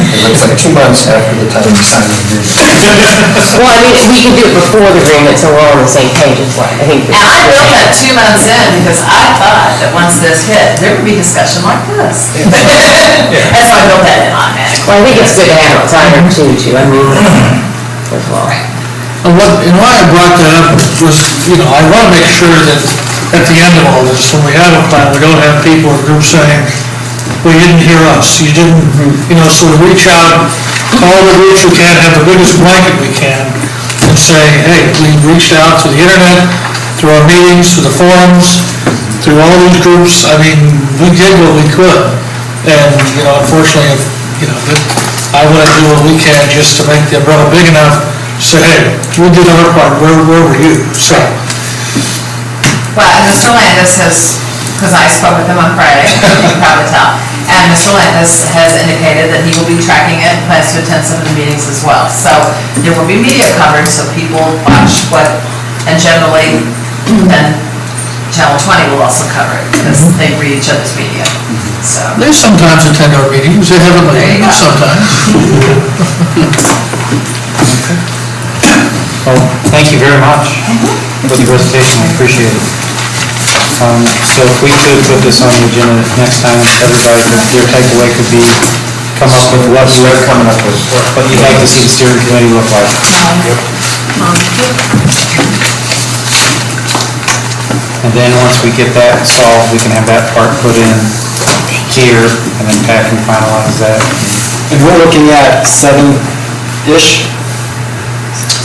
it looks like 2 months after the time we sign the agreement. Well, I mean, we can do it before the agreement, so we're on the same page, is what I think. And I built that 2 months in, because I thought that once this hit, there would be discussion like this. And so I built that in automatically. Well, I think it's good to have a timer too, I mean, as well. and why I brought that up was, I want to make sure that at the end of all this, when we have a plan, we don't have people or groups saying, well, you didn't hear us, you didn't, so to reach out, call the groups we can, have the biggest blanket we can, and say, hey, we reached out through the internet, through our meetings, through the forums, through all these groups, I mean, we did what we could. And, unfortunately, I want to do what we can just to make the umbrella big enough to say, hey, we did our part, where were you? So, Well, and Mr. Landis has, because I spoke with him on Friday, you can probably tell, and Mr. Landis has indicated that he will be tracking it, plans to attend some of the meetings as well. So there will be media coverage, so people watch what, and generally, then Channel 20 will also cover it, because they read each other's media, so. They sometimes attend our meetings, they haven't There you lately, go. sometimes. Well, thank you very much for the presentation, I appreciate it. So if we could put this on the agenda next time, everybody, their takeaway could be, come up with what you'd like to see the steering committee look like. And then once we get that solved, we can have that part put in here, and then Pat can finalize that. And we're looking at 7-ish?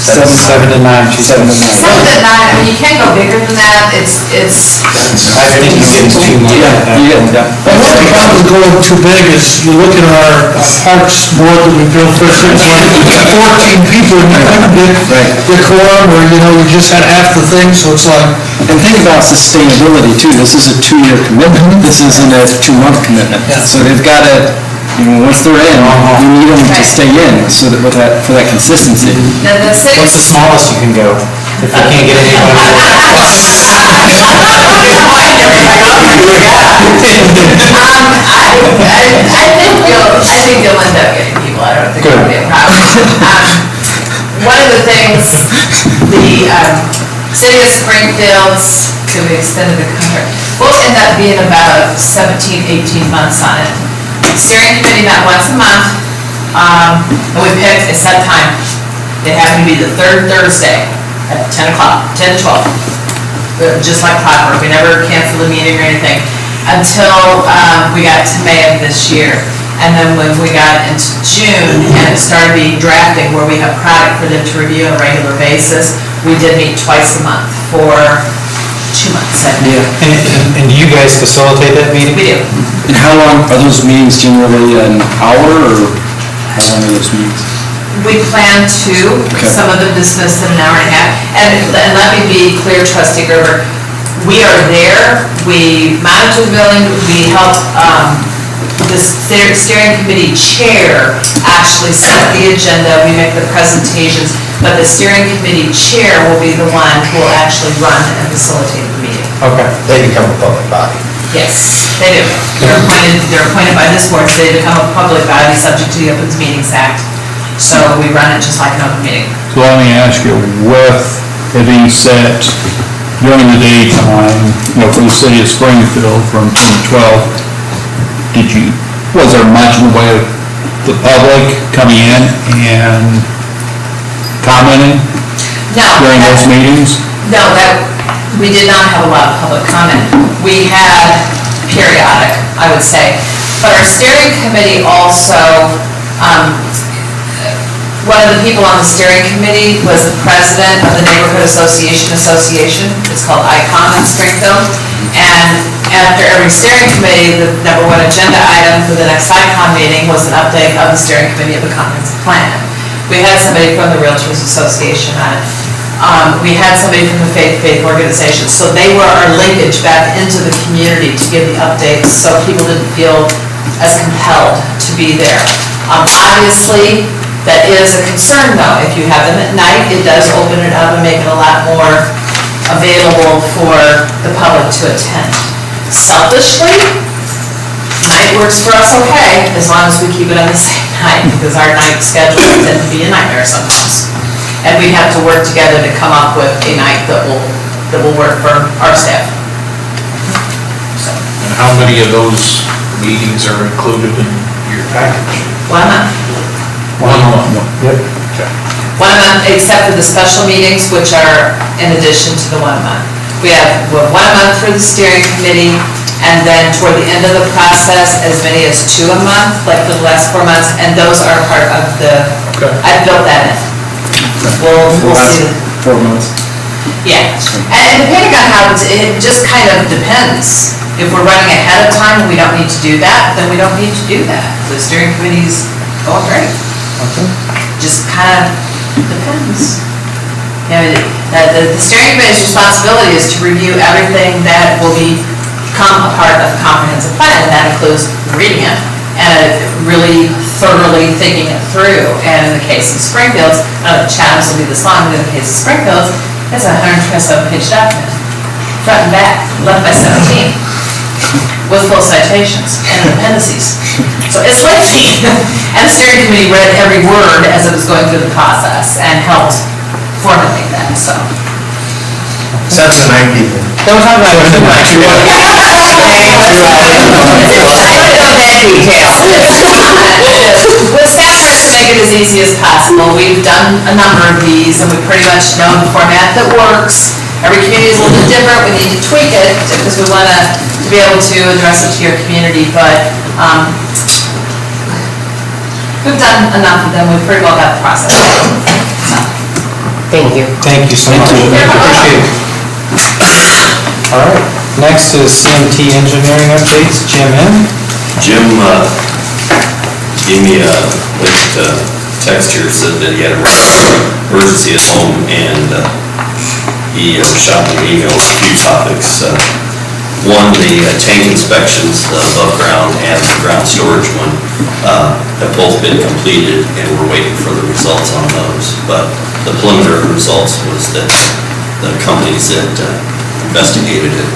7 to 9, she said. 7 to 9, I mean, you can't go bigger than that, it's. I think you're getting too much. But what the problem with going too big is, you look at our parks board that we built for 14 people, and you couldn't get the quorum, or, you know, you just had half the thing, so it's like, And think about sustainability too, this is a 2-year commitment, this isn't a 2-month commitment. So they've got to, you know, once they're in, you need them to stay in, so that, for that consistency. The city. What's the smallest you can go, if you can't get anybody? I think you'll end up getting people, I don't think it'll be a problem. One of the things, the city of Springfield's, so we extended the contract, we'll end up being about 17, 18 months on it. Steering committee met once a month, and we picked a set time. It happened to be the third Thursday at 10 o'clock, 10 to 12. Just like clockwork, we never canceled a meeting or anything until we got to May of this year. And then when we got into June and it started being drafting where we have product for them to review on a regular basis, we did meet twice a month for 2 months. And do you guys facilitate that meeting? We do. And how long, are those meetings generally an hour, or how long are those meetings? We plan to, some of them dismissed in an hour and a half. And let me be clear, trustee Gerber, we are there, we monitor the building, we help the steering committee chair actually set the agenda, we make the presentations, but the steering committee chair will be the one who will actually run and facilitate the meeting. Okay. They become a public body. Yes, they do. They're appointed by this board, so they become a public body subject to the Open Meetings Act. So we run it just like an open meeting. So let me ask you, with it being set during the daytime, you know, for the city of Springfield from 10 to 12, was there much in the way of the public coming in and commenting during those meetings? No, we did not have a lot of public comment. We had periodic, I would say. But our steering committee also, one of the people on the steering committee was the president of the Neighborhood Association. It's called ICON in Springfield. And after every steering committee, the number one agenda item for the next ICON meeting was an update of the steering committee of the comprehensive plan. We had somebody from the Realtors Association on it. We had somebody from the faith organizations. So they were our linkage back into the community to give the updates, so people didn't feel as compelled to be there. Obviously, that is a concern though. If you have them at night, it does open it up and make it a lot more available for the public to attend. Selfishly, night works for us okay, as long as we keep it on the same night, because our night schedule tends to be a nightmare sometimes. And we have to work together to come up with a night that will work for our staff. And how many of those meetings are included in your package? 1 month. 1 month. Yep. 1 month, except for the special meetings, which are in addition to the 1 month. We have 1 month for the steering committee, and then toward the end of the process, as many as 2 a month, like for the last 4 months, and those are part of the, I've built that in. We'll see. 4 months. Yeah, and depending on how, it just kind of depends. If we're running ahead of time and we don't need to do that, then we don't need to do that. The steering committee's going great. Just kind of depends. You know, the steering committee's responsibility is to review everything that will become a part of the comprehensive plan, and that includes reading it and really thoroughly thinking it through. And in the case of Springfield's, Chatham's will be this long, but in the case of Springfield's, it's a 127-page document. front and back, left by 17, with full citations and appendices. So it's lengthy. And the steering committee read every word as it was going through the process and helped formulate that, so. Except for 9 people. Don't talk about it too much. I don't know that detail. With staff tries to make it as easy as possible. We've done a number of these, and we pretty much know the format that works. Every community is a little bit different, we need to tweak it, because we want to be able to address it to your community, but we've done enough of them, we've pretty well got the process. Thank you. Thank you so much. Appreciate it. All right, next is CMT engineering updates. Jim in? Jim gave me a late text here, said that he had an emergency at home, and he shot me an email with a few topics. One, the tank inspections, the above ground and the ground storage one, have both been completed, and we're waiting for the results on those. But the preliminary results was that the companies that investigated it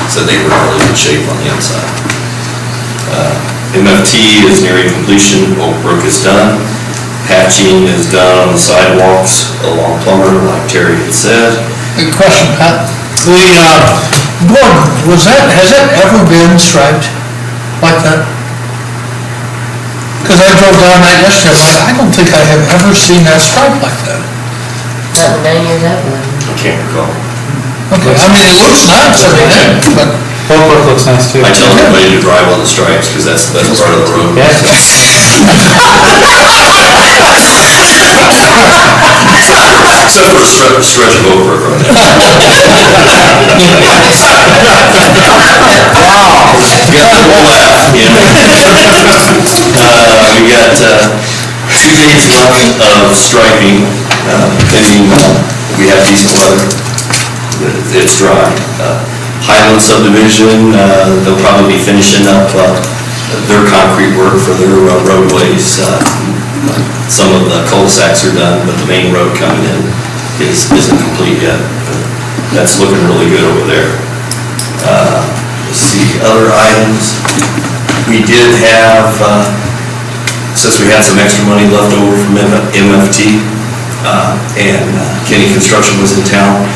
said they were in really good shape on the inside. MFT is nearing completion. Oak Brook is done. Patching is done on the sidewalks along Plummer, like Terry had said. Good question, Pat. The board, has that ever been striped like that? Because I drove down that yesterday, I don't think I have ever seen that striped like that. Not in 9 years I've lived. I can't recall. Okay, I mean, it looks nice, I mean, but Oak Brook looks nice too. I tell everybody to drive on the stripes, because that's the best part of the road. Yeah. Except for a stretch of Oak Brook right now. Wow. Got the whole laugh, you know. We got 2 days left of striping, pending we have decent weather. It's dry. Highland subdivision, they'll probably be finishing up their concrete work for their roadways. Some of the cul-de-sacs are done, but the main road coming in isn't complete yet. That's looking really good over there. Let's see, other items. We did have, since we had some extra money left over from MFT, and Kenny Construction was in town,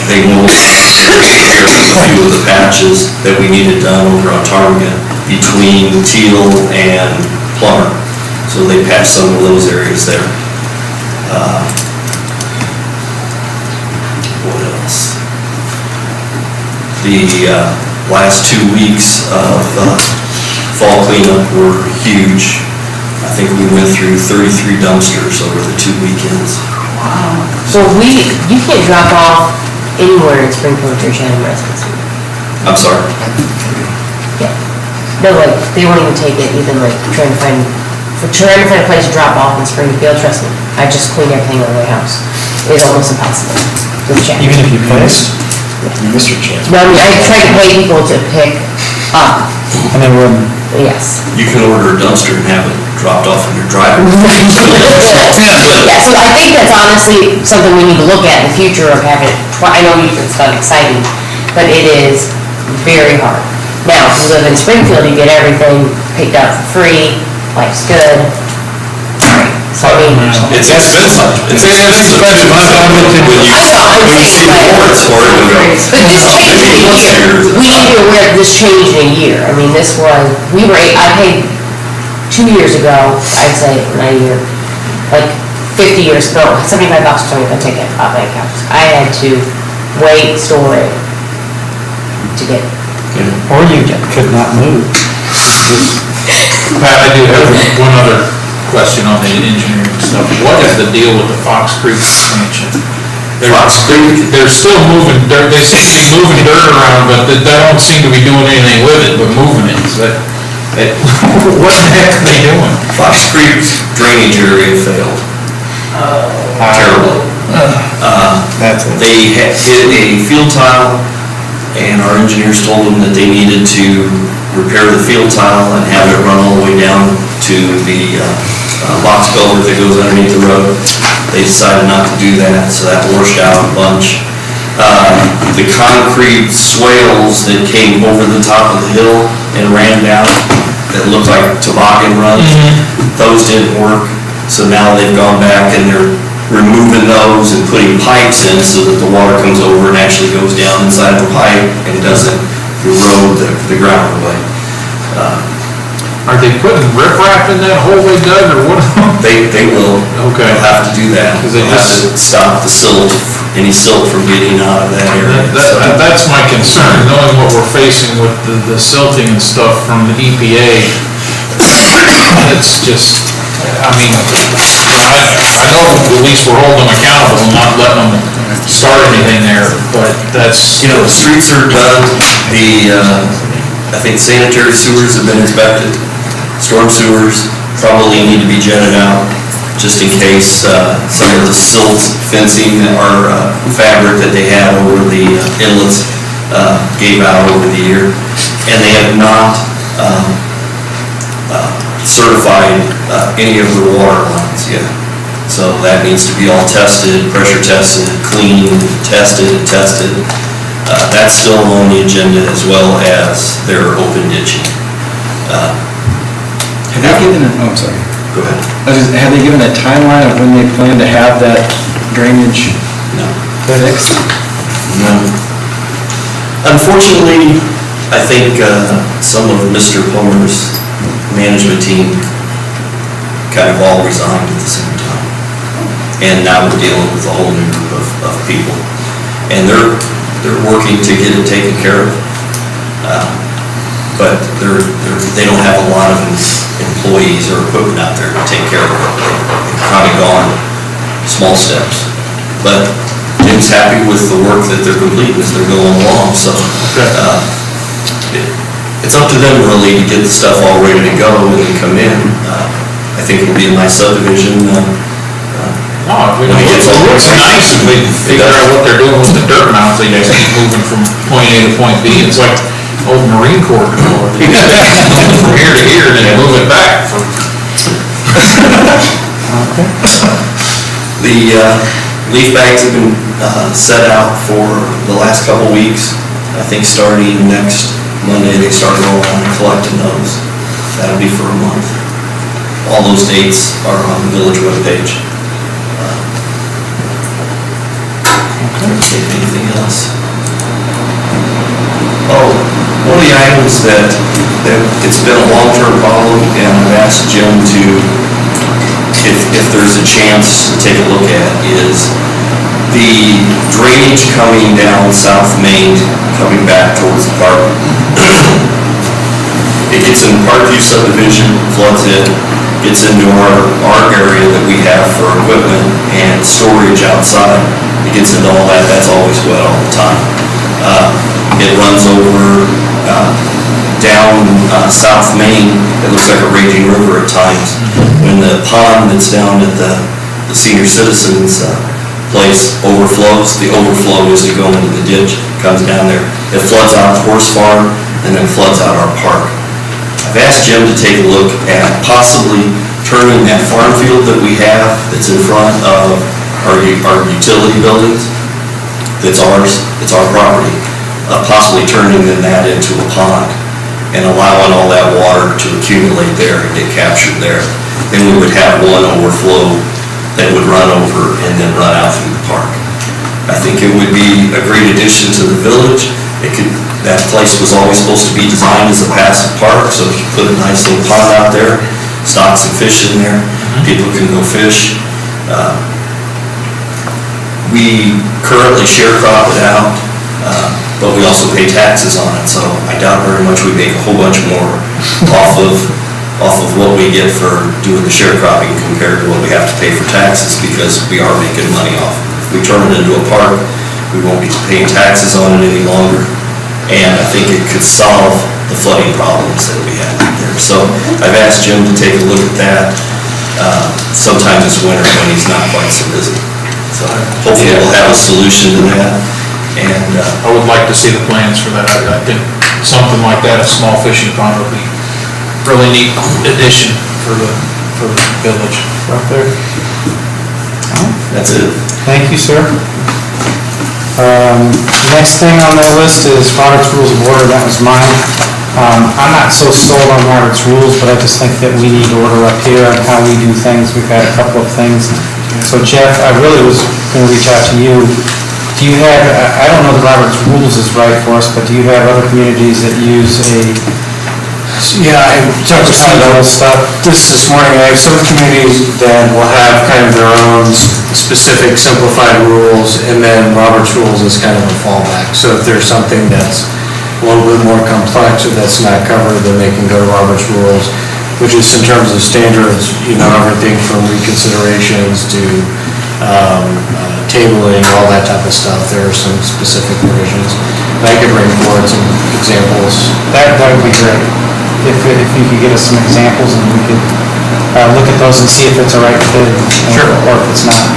they will take care of a few of the patches that we needed done over on Ptarmigan between Teal and Plummer. So they patched some of those areas there. What else? The last 2 weeks of fall cleanup were huge. I think we went through 33 dumpsters over the 2 weekends. Wow. So you can't drop off anywhere in Springfield or Chatham residence? I'm sorry? Yeah. No, like, they won't even take it, even like trying to find a place to drop off in Springfield, trust me. I just cleaned everything on my house. It's almost impossible with Chatham. Even if you placed? You missed your chance. No, I mean, I try to pay people to pick up. And then when? Yes. You can order a dumpster and have it dropped off in your driveway. Yeah, so I think that's honestly something we need to look at in the future of having, I know it's not exciting, but it is very hard. Now, if you live in Springfield, you get everything picked up for free, life's good. So I mean. It's expensive. It's expensive. I know, When you see the boards for it, you go. But this changed in a year. We need to be aware that this changed in a year. I mean, this was, I paid 2 years ago, I'd say, not a year, like 50 years ago, $75 for a ticket off my couch. I had to wait, store it to get. Or you could not move. Pat, I do have one other question on the engineering stuff. What is the deal with the Fox Creek expansion? They're still moving dirt, they seem to be moving dirt around, but they don't seem to be doing anything with it, but moving it. What the heck are they doing? Fox Creek's drainage area failed. Terribly. They hit a field tile, and our engineers told them that they needed to repair the field tile and have it run all the way down to the box culvert that goes underneath the road. They decided not to do that, so that washed out a bunch. The concrete swales that came over the top of the hill and ran down, that looked like toboggan runs, those didn't work. So now they've gone back and they're removing those and putting pipes in so that the water comes over and actually goes down inside the pipe and doesn't erode the ground away. Are they putting riprap in that hole they dug, or what? They will. Okay. They'll have to do that. Because they They'll have just- to stop the silt, any silt from getting out of that area. So- That's my concern, knowing what we're facing with the silting and stuff from the EPA. It's just, I mean, I know at least we're holding them accountable and not letting them start anything there, but that's... You know, the streets are done, I think sanitary sewers have been inspected, storm sewers probably need to be jetted out, just in case some of the silt fencing or fabric that they had over the inlets gave out over the year. And they have not certified any of the water lines yet. So that needs to be all tested, pressure tested, cleaned, tested. That's still on the agenda, as well as their open ditching. Have they given, I'm sorry. Go ahead. Have they given a timeline of when they plan to have that drainage No. fixed? No. Unfortunately, I think some of Mr. Plummer's management team kind of all resigned at the same time. And now we're dealing with a whole new group of people. And they're working to get it taken care of. But they don't have a lot of employees or equipment out there to take care of it. They've kind of gone small steps. But Jim's happy with the work that they're completing as they're going along, so it's up to them really to get the stuff all ready to go and then come in. I think it'll be a nice subdivision. It looks nice if they figure out what they're doing with the dirt mounds, they just keep moving from point A to point B. It's like old Marine Corps before. They just move from here to here and then move it back. The leaf bags have been set out for the last couple weeks. I think starting next Monday, they start going on and collecting those. That'll be for a month. All those dates are on the village webpage. Anything else? Oh, one of the items that it's been a long-term problem, and I've asked Jim to, if there's a chance to take a look at, is the drainage coming down South Main, coming back towards the park. It gets in Parkview subdivision, floods it, gets into our area that we have for equipment and storage outside. It gets into all that, that's always wet all the time. It runs over down South Main, it looks like a raging river at times. When the pond that's down at the senior citizens place overflows, the overflow is to go into the ditch, comes down there. It floods out the horse farm and then floods out our park. I've asked Jim to take a look at possibly turning that farm field that we have that's in front of our utility buildings, that's ours, it's our property, possibly turning that into a pond and allowing all that water to accumulate there and get captured there. Then we would have one overflow that would run over and then run out through the park. I think it would be a great addition to the village. That place was always supposed to be designed as a passive park, so if you put a nice little pond out there, stock some fish in there, people can go fish. We currently sharecrop it out, but we also pay taxes on it, so I doubt very much we make a whole bunch more off of what we get for doing the sharecropping compared to what we have to pay for taxes, because we are making money off it. If we turn it into a park, we won't be paying taxes on it any longer, and I think it could solve the flooding problems that we have there. So I've asked Jim to take a look at that sometime this winter when he's not quite so busy. So hopefully we'll have a solution to that. And I would like to see the plans for that. I think something like that, a small fishing pond would be really neat addition for the village. Right there. that's it. Thank you, sir. Next thing on the list is Robert's Rules of Order, that was mine. I'm not so sold on Robert's Rules, but I just think that we need order up here on how we do things. We've had a couple of things. So Jeff, I really was going to reach out to you. Do you have, I don't know that Robert's Rules is right for us, but do you have other communities that use a Yeah, I talked to some high-level stuff? this morning. I have some communities that will have kind of their own specific simplified rules, and then Robert's Rules is kind of a fallback. So if there's something that's a little bit more complex or that's not covered, then they can go to Robert's Rules, which is in terms of standards, everything from reconsiderations to tabling, all that type of stuff. There are some specific provisions. And I could bring forward some examples. That would be great. If you could give us some examples and we could look at those and see if it's a right fit or if it's not.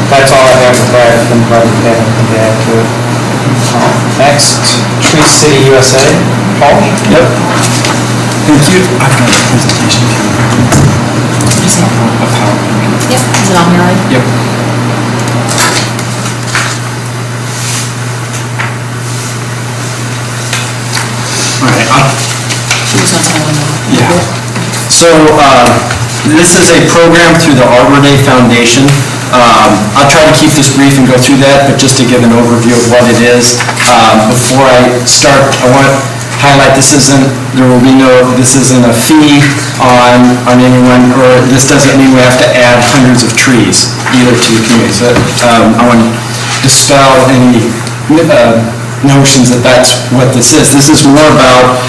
That's all I have with that, if anybody had anything to add to it. Next, Tree City USA, Paul? Yep. Thank you. I've got a presentation. Yep, is it on your line? Yep. All right. Yeah. So, this is a program through the Arbor Day Foundation. I'll try to keep this brief and go through that, but just to give an overview of what it is. Before I start, I want to highlight this isn't a fee on anyone, or this doesn't mean we have to add hundreds of trees either to the community. So, I want to dispel any notions that that's what this is. This is more about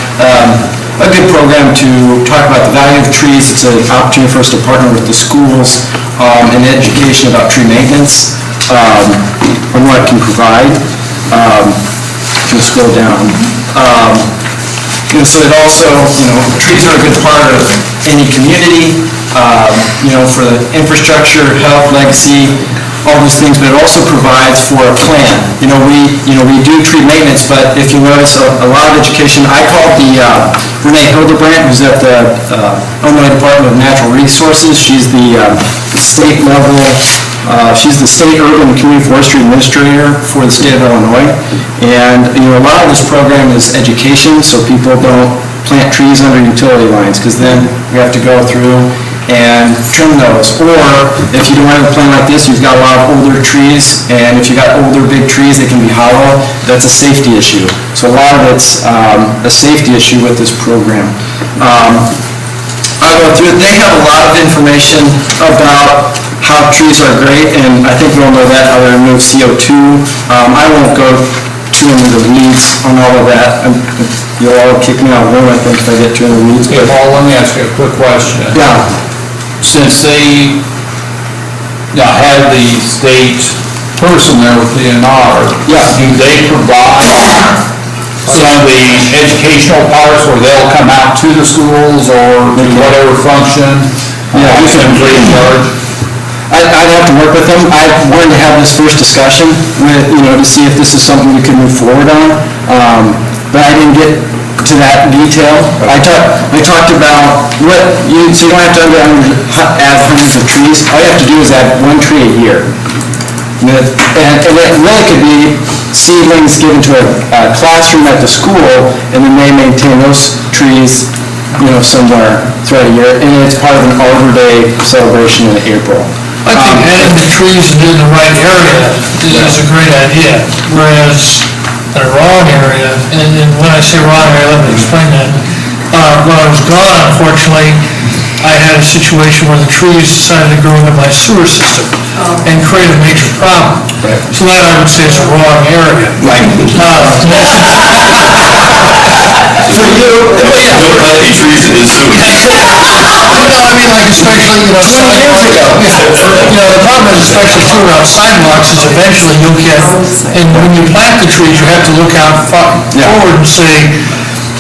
a good program to talk about the value of trees. It's an opportunity for us to partner with the schools in education about tree maintenance and what it can provide. Just scroll down. So it also, trees are a good part of any community, for the infrastructure, health, legacy, all these things, but it also provides for a plan. We do tree maintenance, but if you notice, a lot of education, I called the Renee Hildebrandt, who's at the Illinois Department of Natural Resources. She's the state level, she's the state urban and community forestry administrator for the state of Illinois. And, a lot of this program is education, so people don't plant trees under utility lines, because then we have to go through and trim those. Or if you don't have a plan like this, you've got a lot of older trees, and if you've got older big trees, they can be hollow. That's a safety issue. So a lot of it's a safety issue with this program. I'll go through it. They have a lot of information about how trees are great, and I think we all know that, how they remove CO2. I won't go too into the weeds on all of that. You'll all kick me out of the room, I think, if I get too into the weeds. Okay, Paul, let me ask you a quick question. Yeah. Since they have the state person there with the DNR, do they provide some of the educational parts where they'll come out to the schools or do whatever function? Yeah, we can free of charge. I'd have to work with them. I wanted to have this first discussion with, to see if this is something we could move forward on. But I didn't get to that detail. I talked about so you don't have to add hundreds of trees. All you have to do is add one tree a year. And it really could be seedlings given to a classroom at the school, and then they maintain those trees, somewhere throughout a year. And it's part of an Arbor Day celebration in April. I think adding the trees in the right area is a great idea, whereas in a wrong area, and when I say wrong area, let me explain that. When I was gone, unfortunately, I had a situation where the trees decided to grow into my sewer system and create a major problem. So that I would say is a wrong area. Right. For you, don't plant any trees in the sewer. Especially, the problem is especially too around sidewalks is eventually you'll get, and when you plant the trees, you have to look out forward and say,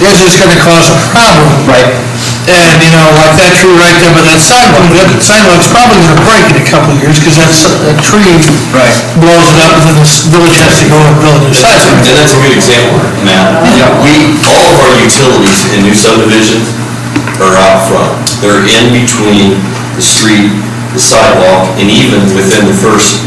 is this gonna cause a problem? Right. And, like that tree right there by that sidewalk's probably gonna break in a couple of years, because that tree blows it up, and then the village has to go and build a new sidewalk. And that's a good example, Matt. All of our utilities in new subdivisions are out front. They're in between the street, the sidewalk, and even within the first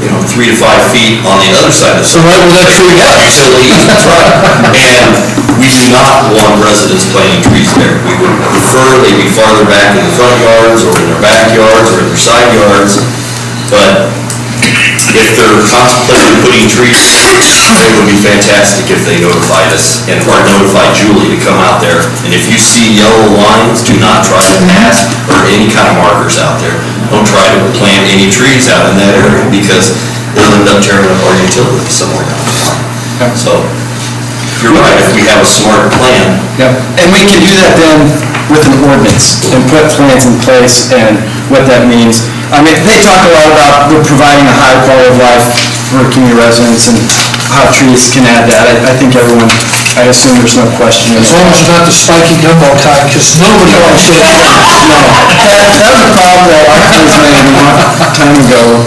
3 to 5 feet on the other side of the. So right where that tree is. Utility easements, right. And we do not want residents planting trees there. We would prefer they be farther back in the front yards, or in their backyards, or in their side yards. But if they're contemplating putting trees, it would be fantastic if they notified us, or notified Julie to come out there. And if you see yellow lines, do not try to pass, or any kind of markers out there. Don't try to plant any trees out in that area, because they'll end up tearing up our utilities somewhere down the line. So, you're right, if we have a smart plan. Yep, and we can do that then with an ordinance and put plans in place and what that means. I mean, they talk a lot about providing a high quality of life for community residents and how trees can add that. I think everyone, I assume there's no question. As long as it's not the spiky gumbo kind, because nobody wants it. No, that was a problem that our kids made a long time ago,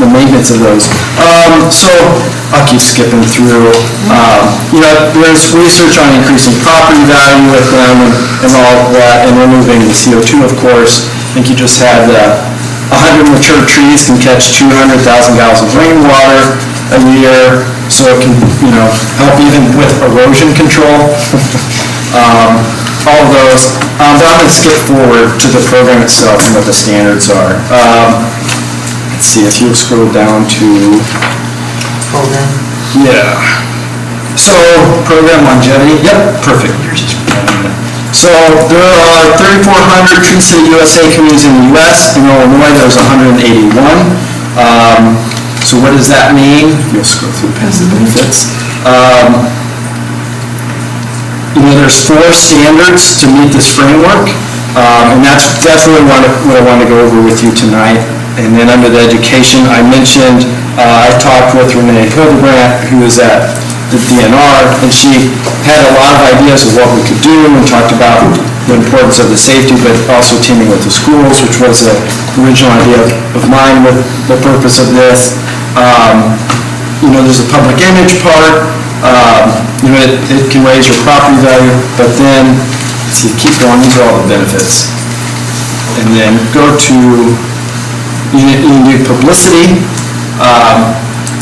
the maintenance of those. So, I'll keep skipping through. There's research on increasing property value with them and all that, and removing the CO2, of course. I think you just had 100 mature trees can catch 200,000 gallons of rainwater a year, so it can, help even with erosion control. All of those. But I'm going to skip forward to the program itself and what the standards are. Let's see, if you'll scroll down to... Program. Yeah. So, program longevity, yep, perfect. So, there are 3,400 Tree City USA communities in the US. In Illinois, there's 181. So what does that mean? You'll scroll through past the benefits. There's 4 standards to meet this framework, and that's really what I want to go over with you tonight. And then under the education, I mentioned, I talked with Renee Hildebrandt, who is at the DNR, and she had a lot of ideas of what we could do and talked about the importance of the safety, but also teaming with the schools, which was the original idea of mine with the purpose of this. There's a public image part. It can raise your property value, but then, let's see, keep going, these are all the benefits. And then go to, you need publicity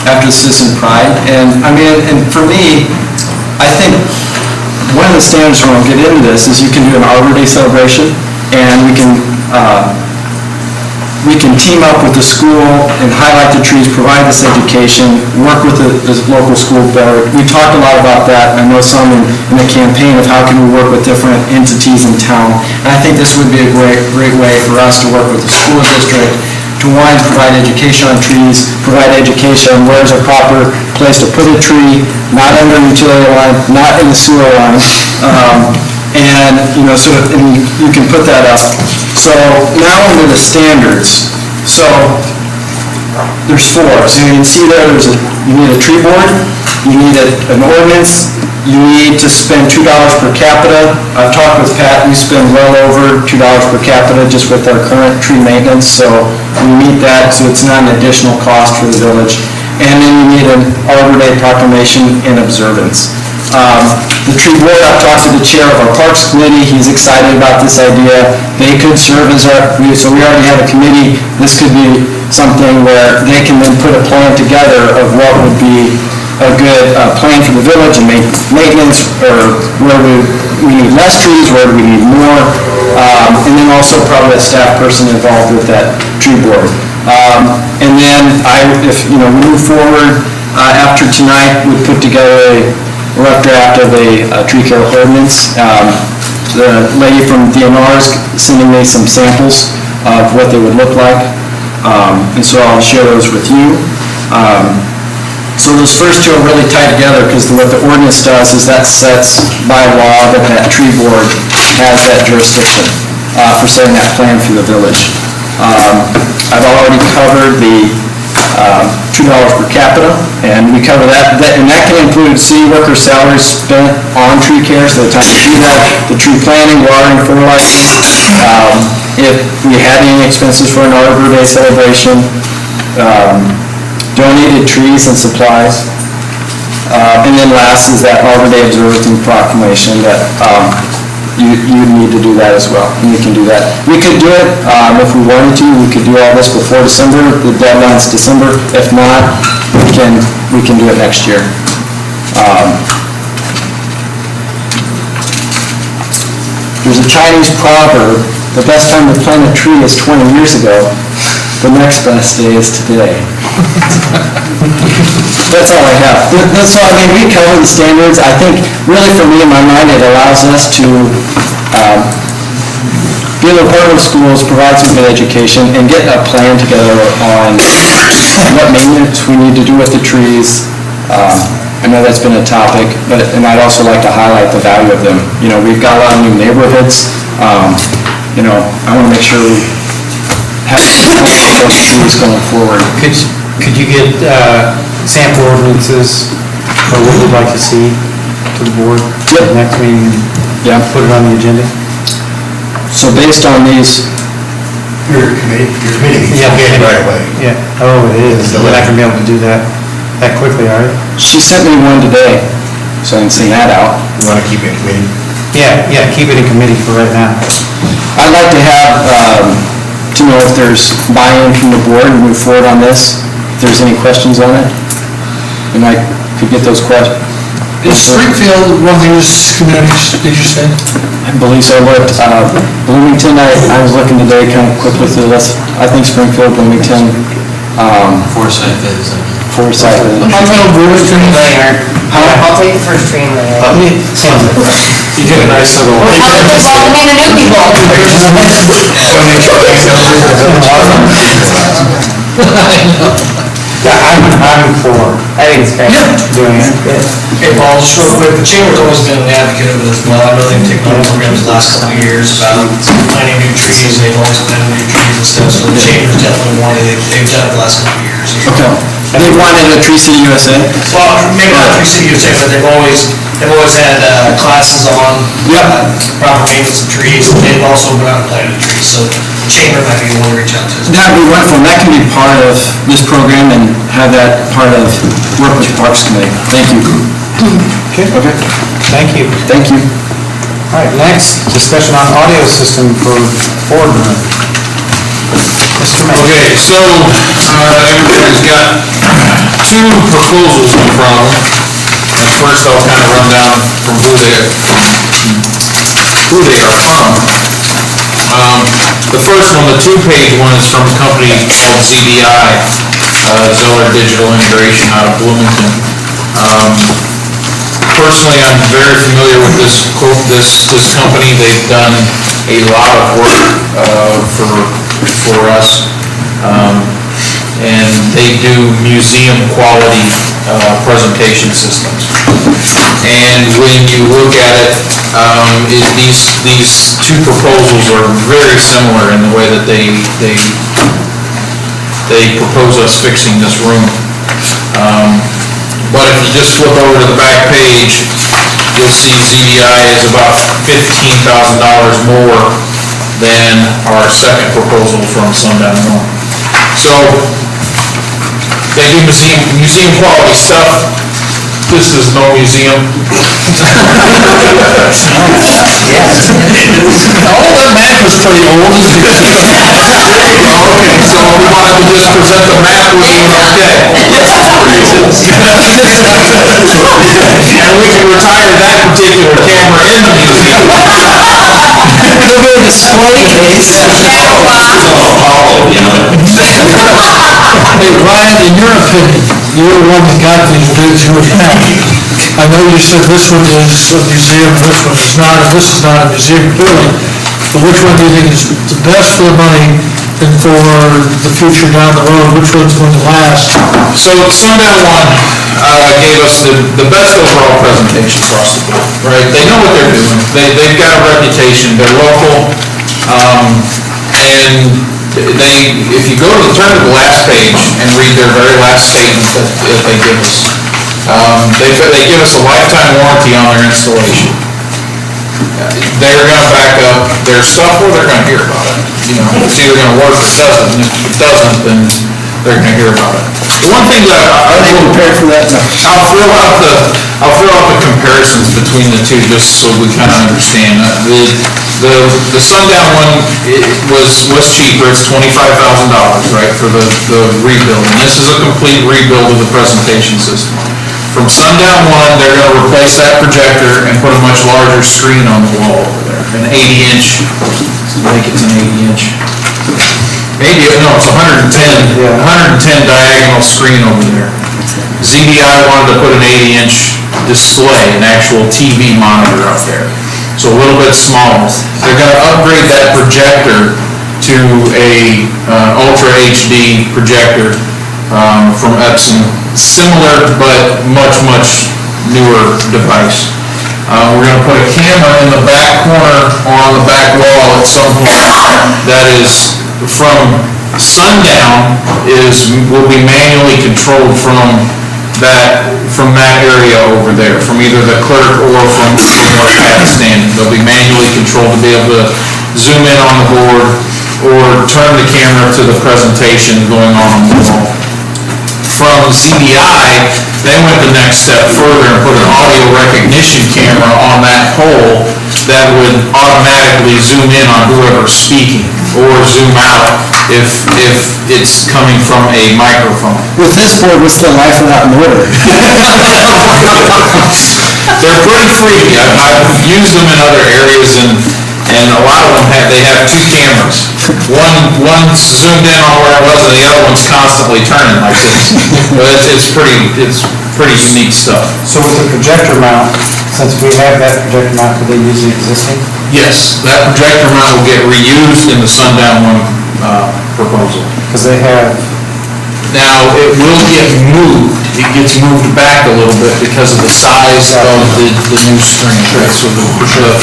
after citizen pride. And for me, I think one of the standards when we'll get into this is you can do an Arbor Day celebration, and we can team up with the school and highlight the trees, provide this education, work with the local school better. We talked a lot about that. I know some in the campaign of how can we work with different entities in town. And I think this would be a great way for us to work with the school district to, one, provide education on trees, provide education on where's a proper place to put a tree, not under a utility line, not in the sewer line. So you can put that up. So now into the standards. So there's 4. So you can see there, you need a tree board, you need an ordinance, you need to spend $2 per capita. I've talked with Pat, we spend well over $2 per capita just with our current tree maintenance, so we meet that, so it's not an additional cost for the village. And then you need an Arbor Day proclamation and observance. The tree board, I've talked to the chair of our Parks Committee, he's excited about this idea. They could serve as so we already have a committee, this could be something where they can then put a plan together of what would be a good plan for the village and maintenance, or where we need less trees, where do we need more, and then also probably a staff person involved with that tree board. And then if we move forward, after tonight, we put together a rough draft of a tree care ordinance. The lady from DNR is sending me some samples of what they would look like, and so I'll share those with you. So those first 2 are really tied together because what the ordinance does is that sets by law that tree board has that jurisdiction for setting that plan for the village. I've already covered the $2 per capita, and we cover that, and that can include city worker salaries spent on tree care, so the time to do that, the tree planting, watering, fertilizing, if we had any expenses for an Arbor Day celebration, donated trees and supplies, and then last is that Arbor Day observance and proclamation that you would need to do that as well, and we can do that. We could do it, if we wanted to, we could do all this before December, the deadline's December. If not, we can do it next year. There's a Chinese proverb, the best time to plant a tree is 20 years ago, the next best day is today. That's all I have. So, I mean, we cover the standards. I think, really for me, in my mind, it allows us to be able to partner with schools, provide some good education, and get a plan together on what maintenance we need to do with the trees. I know that's been a topic, and I'd also like to highlight the value of them. You know, we've got a lot of new neighborhoods. You know, I want to make sure we have those trees going forward. Could you get sample ordinances for what you'd like to see to the board? Yep. Next meeting? Yeah. Put it on the agenda? So based on these, Your committee Yeah. right away. Yeah, oh, it is. We're not gonna be able to do that quickly, are you? she sent me one today, so I can send that out. You want to keep it in committee? Yeah, keep it in committee for right now. I'd like to have, to know if there's buy-in from the board and move forward on this, if there's any questions on it, and I could get those questions. Is Springfield one of these communities, did you say? I believe so. I looked, Bloomington, I was looking today kind of quickly through the list. I think Springfield, Bloomington, Forsyth is, Forsyth. I'll tell Bloomington there. I'll take the first train there. You get a nice little. Welcome in the new people. Yeah, I'm for I think it's great. doing it. Hey, Paul, just real quick, the Chamber's always been an advocate of it as well. I know they've taken on programs the last couple of years about planting new trees, they've always planted new trees and stuff, so the Chamber's definitely one that they've done it the last couple of years. Okay. They wanted a Tree City USA? Well, maybe not Tree City USA, but they've always had classes on proper maintenance of trees, and they've also been out and planted trees, so the Chamber might be the one to reach out to. That'd be wonderful, and that can be part of this program and have that part of work with the Parks Committee. Thank you. Okay. Thank you. Thank you. All right, next, discussion on audio system for boardroom. Okay, so, everybody's got two proposals in front of them. And first I'll kind of run down from who they are from. The first one, the two-page one, is from a company called ZDI, Zeller Digital Integration out of Bloomington. Personally, I'm very familiar with this company. They've done a lot of work for us, and they do museum-quality presentation systems. And when you look at it, these two proposals are very similar in the way that they propose us fixing this room. But if you just flip over to the back page, you'll see ZDI is about $15,000 more than our second proposal from Sundown Mill. So, they do museum quality stuff. This is no museum. All that map was pretty old. Okay, so we wanted to just present the map, we're doing okay. And we can retire that particular camera in the museum. It'll be a display case. Hey, Ryan, in your opinion, you're the one that got these bids, you would have. I know you said this one is a museum, this one is not, and this is not a museum building, but which one do you think is the best for the money and for the future down the road? Which one's going to last? So Sundown One gave us the best overall presentation across the board, right? They know what they're doing. They've got a reputation, they're local, and if you turn to the last page and read their very last statement that they give us, they give us a lifetime warranty on their installation. They're gonna back up their stuff or they're gonna hear about it. You know, it's either gonna work or it doesn't, and if it doesn't, then they're gonna hear about it. The one thing that Are they prepared for that? No. I'll throw out the comparisons between the two, just so we kind of understand. The Sundown one was cheaper, it's $25,000, right, for the rebuild. And this is a complete rebuild of the presentation system. From Sundown one, they're gonna replace that projector and put a much larger screen on the wall over there, an 80-inch, I think it's an 80-inch. Maybe, no, it's 110 diagonal screen over there. ZDI wanted to put an 80-inch display, an actual TV monitor up there, so a little bit smaller. They're gonna upgrade that projector to a Ultra HD projector from Epson, similar but much newer device. We're gonna put a camera in the back corner on the back wall at some point that is from Sundown will be manually controlled from that area over there, from either the clerk or from the standing. They'll be manually controlled to be able to zoom in on the board or turn the camera to the presentation going on the wall. From CDI, they went the next step further and put an audio recognition camera on that pole that would automatically zoom in on whoever's speaking or zoom out if it's coming from a microphone. With this board, we're still life without an order. They're pretty freaky. I've used them in other areas, and a lot of them have two cameras. One's zoomed in on where it was, and the other one's constantly turning like this. But it's pretty unique stuff. So with the projector mount, since we have that projector mount, could they use the existing? Yes, that projector mount will get reused in the Sundown one proposal. Because they have... Now, it will get moved. It gets moved back a little bit because of the size of the new screen. Right? So the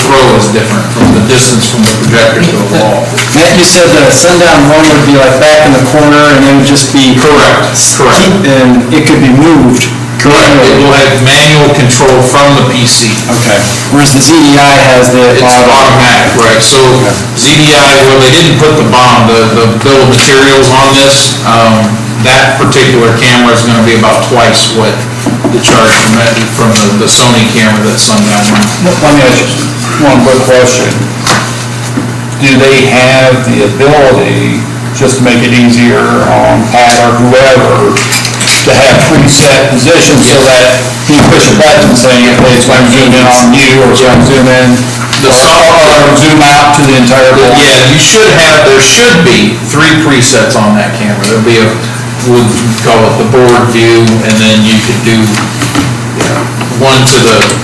throw is different from the distance from the projector to the wall. Matt, you said the Sundown one would be like back in the corner and it would just be... Correct. And it could be moved. Correct. It will have manual control from the PC. Okay. Whereas the ZDI has the... It's automatic, right. So ZDI, where they didn't put the BOM, the bill of materials on this, that particular camera is going to be about twice what the charge from the Sony camera that Sundown runs. Let me ask you one quick question. Do they have the ability, just to make it easier on Pat or whoever, to have preset positions so that you push a button saying, hey, it's going to zoom in on you, or it's going to zoom in, or zoom out to the entire board? Yeah, there should be 3 presets on that camera. There'll be we'll call it the board view, and then you could do one to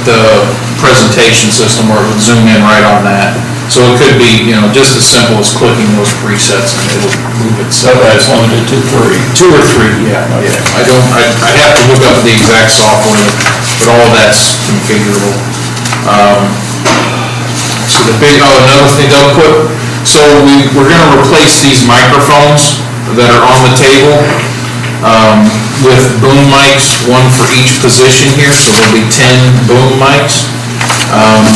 the presentation system, or it would zoom in right on that. So it could be, just as simple as clicking those presets and it'll move itself. So that's limited to 3. 2 or 3, yeah. I'd have to look up the exact software, but all of that's configurable. So another thing they'll put, so we're gonna replace these microphones that are on the table with boom mics, one for each position here, so there'll be 10 boom mics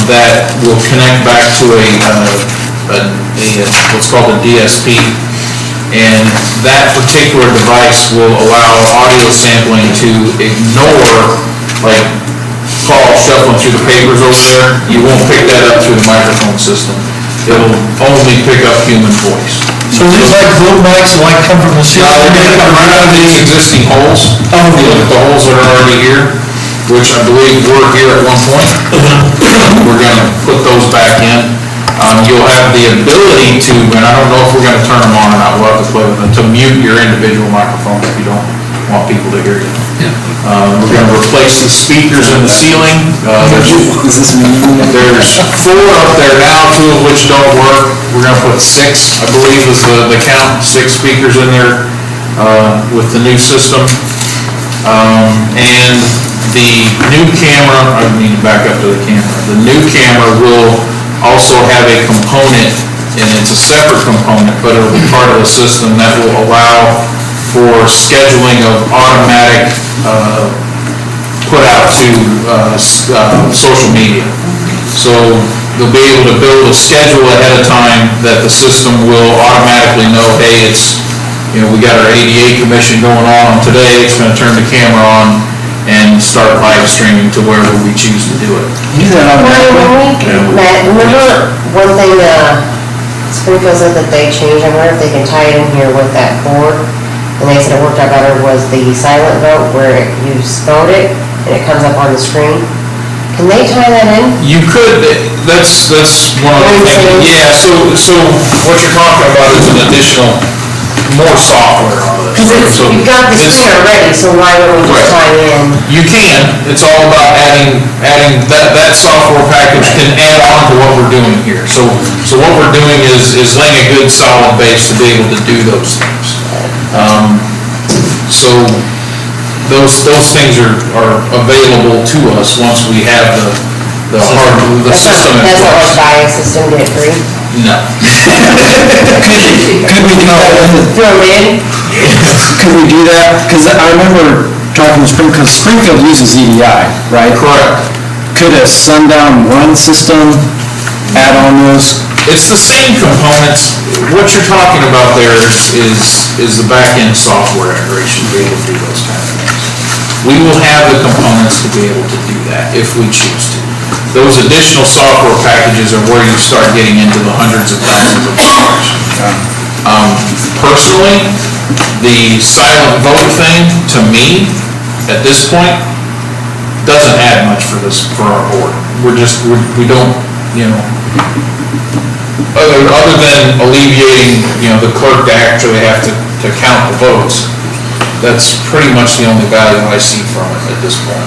that will connect back to what's called a DSP, and that particular device will allow audio sampling to ignore, like Paul shuffling through the papers over there. You won't pick that up through the microphone system. It'll only pick up human voice. So these like boom mics that like come from the ceiling? They're going to come right out of these existing holes. The holes that are already here, which I believe were here at one point. We're going to put those back in. You'll have the ability to, and I don't know if we're going to turn them on or not, we'll have to play with them, to mute your individual microphone if you don't want people to hear you. We're going to replace the speakers in the ceiling. There's 4 up there now, 2 of which don't work. We're going to put 6, I believe is the count, 6 speakers in there with the new system. And the new camera, I need to back up to the camera. The new camera will also have a component, and it's a separate component, but it'll be part of the system that will allow for scheduling of automatic put out to social media. So they'll be able to build a schedule ahead of time that the system will automatically know, hey, we got our ADA commission going on today, it's going to turn the camera on and start live streaming to wherever we choose to do it. Ryan, when we met, remember one thing, Springfield said that they changed, I wonder if they can tie it in here with that board, and they said it worked out better, was the silent vote where you vote it, and it comes up on the screen. Can they tie that in? You could, that's one of the things, yeah, so what you're talking about is an additional, more software on this. Because So you've got the it's- screen already, so why wouldn't we just tie in? You can, it's all about adding, that software package can add on to what we're doing here. So what we're doing is laying a good solid base to be able to do those things. So those things are available to us once we have the system in That's not like place. buy a system, get it free? No. Could we do that? Throw it in? Could we do that? Because I remember talking to Springfield, Springfield uses EDI, right? Correct. Could a Sundown One system add on those? It's the same components. What you're talking about there is the back-end software integration to be able to do those kind of things. We will have the components to be able to do that if we choose to. Those additional software packages are where you start getting into the hundreds of thousands of dollars. Personally, the silent vote thing, to me, at this point, doesn't add much for our board. We don't, other than alleviating, the clerk to actually have to count the votes, that's pretty much the only value I see from it at this point.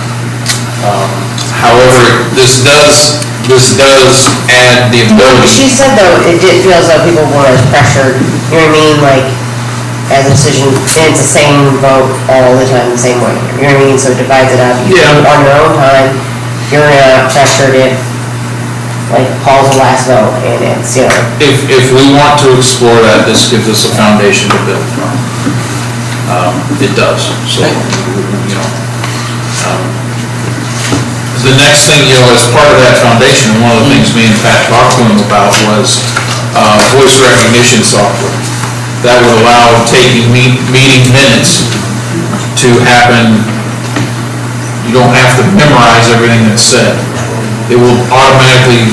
However, this does add the ability. She said though, it did feel as though people were pressured, you know what I mean, like, as a decision, and it's the same vote all the time, the same way, you know what I mean, so it divides it up. You Yeah. do it on your own time, you're not pressured if, like, Paul's the last vote, and it's, If we want to explore that, this gives us a foundation to build from. It does, so, the next thing, as part of that foundation, and one of the things me and Pat talked to him about was voice recognition software. That would allow taking meeting minutes to happen. You don't have to memorize everything that's said. It will automatically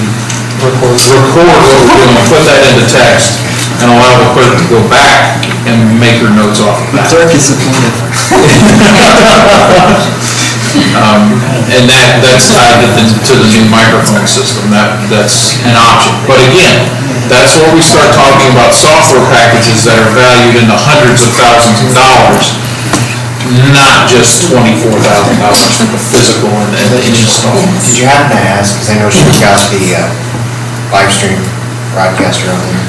record what we're doing, put that into text, and allow the clerk to go back and make her notes off of that. Clerk is appointed. And that's tied to the new microphone system, that's an option. But again, that's where we start talking about software packages that are valued in the hundreds of thousands of dollars, not just $24,000 for the physical and the install. Did you happen to ask, because I know she's got the live stream broadcaster on there,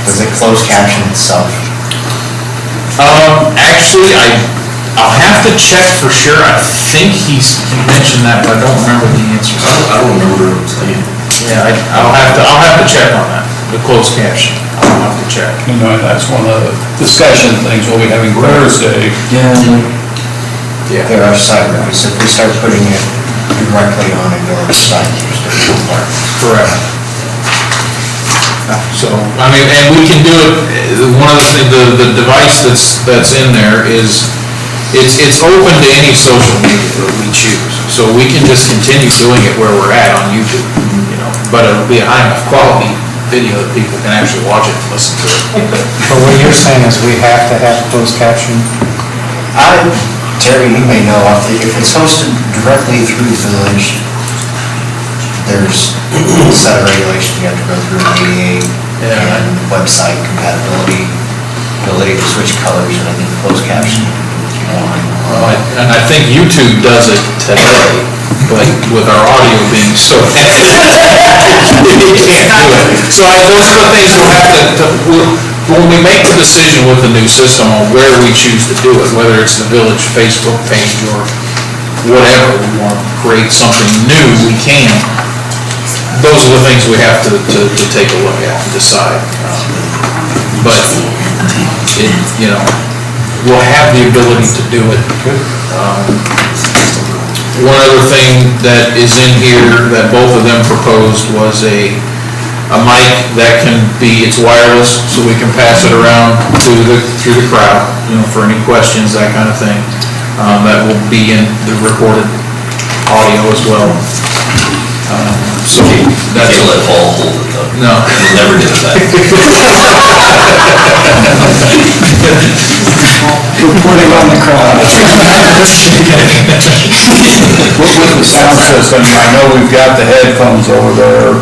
does it close caption itself? Actually, I'll have to check for sure. I think he mentioned that, but I don't remember the answer. I don't remember him saying. Yeah, I'll have to check on that, the closed caption. I'll have to check. That's one of the discussion things we'll be having Thursday. Yeah. There are side reviews, if we start putting it directly on a door side, Correct. So, and we can do it, one of the things, the device that's in there is, it's open to any social media that we choose. So we can just continue doing it where we're at on YouTube, but it'll be a high enough quality video that people can actually watch it and listen to it. But what you're saying is we have to have closed caption? Terry, you may know, if it's hosted directly through the village, there's a set of regulations you have to go through, ADA, and website compatibility, ability to switch colors, and I think closed caption. And I think YouTube does it today, but with our audio being so bad, we can't do it. So those are the things we'll have to, when we make the decision with the new system on where we choose to do it, whether it's the village Facebook page or whatever, we want to create something new, we can. Those are the things we have to take a look at and decide. But, we'll have the ability to do it. One other thing that is in here that both of them proposed was a mic that can be, it's wireless, so we can pass it around through the crowd, for any questions, that kind of thing. that will be in the recorded audio as well. So that's. Can't let Paul hold it though. No. He'll never do that. Reporting on the crowd. With the sound system, I know we've got the headphones over there,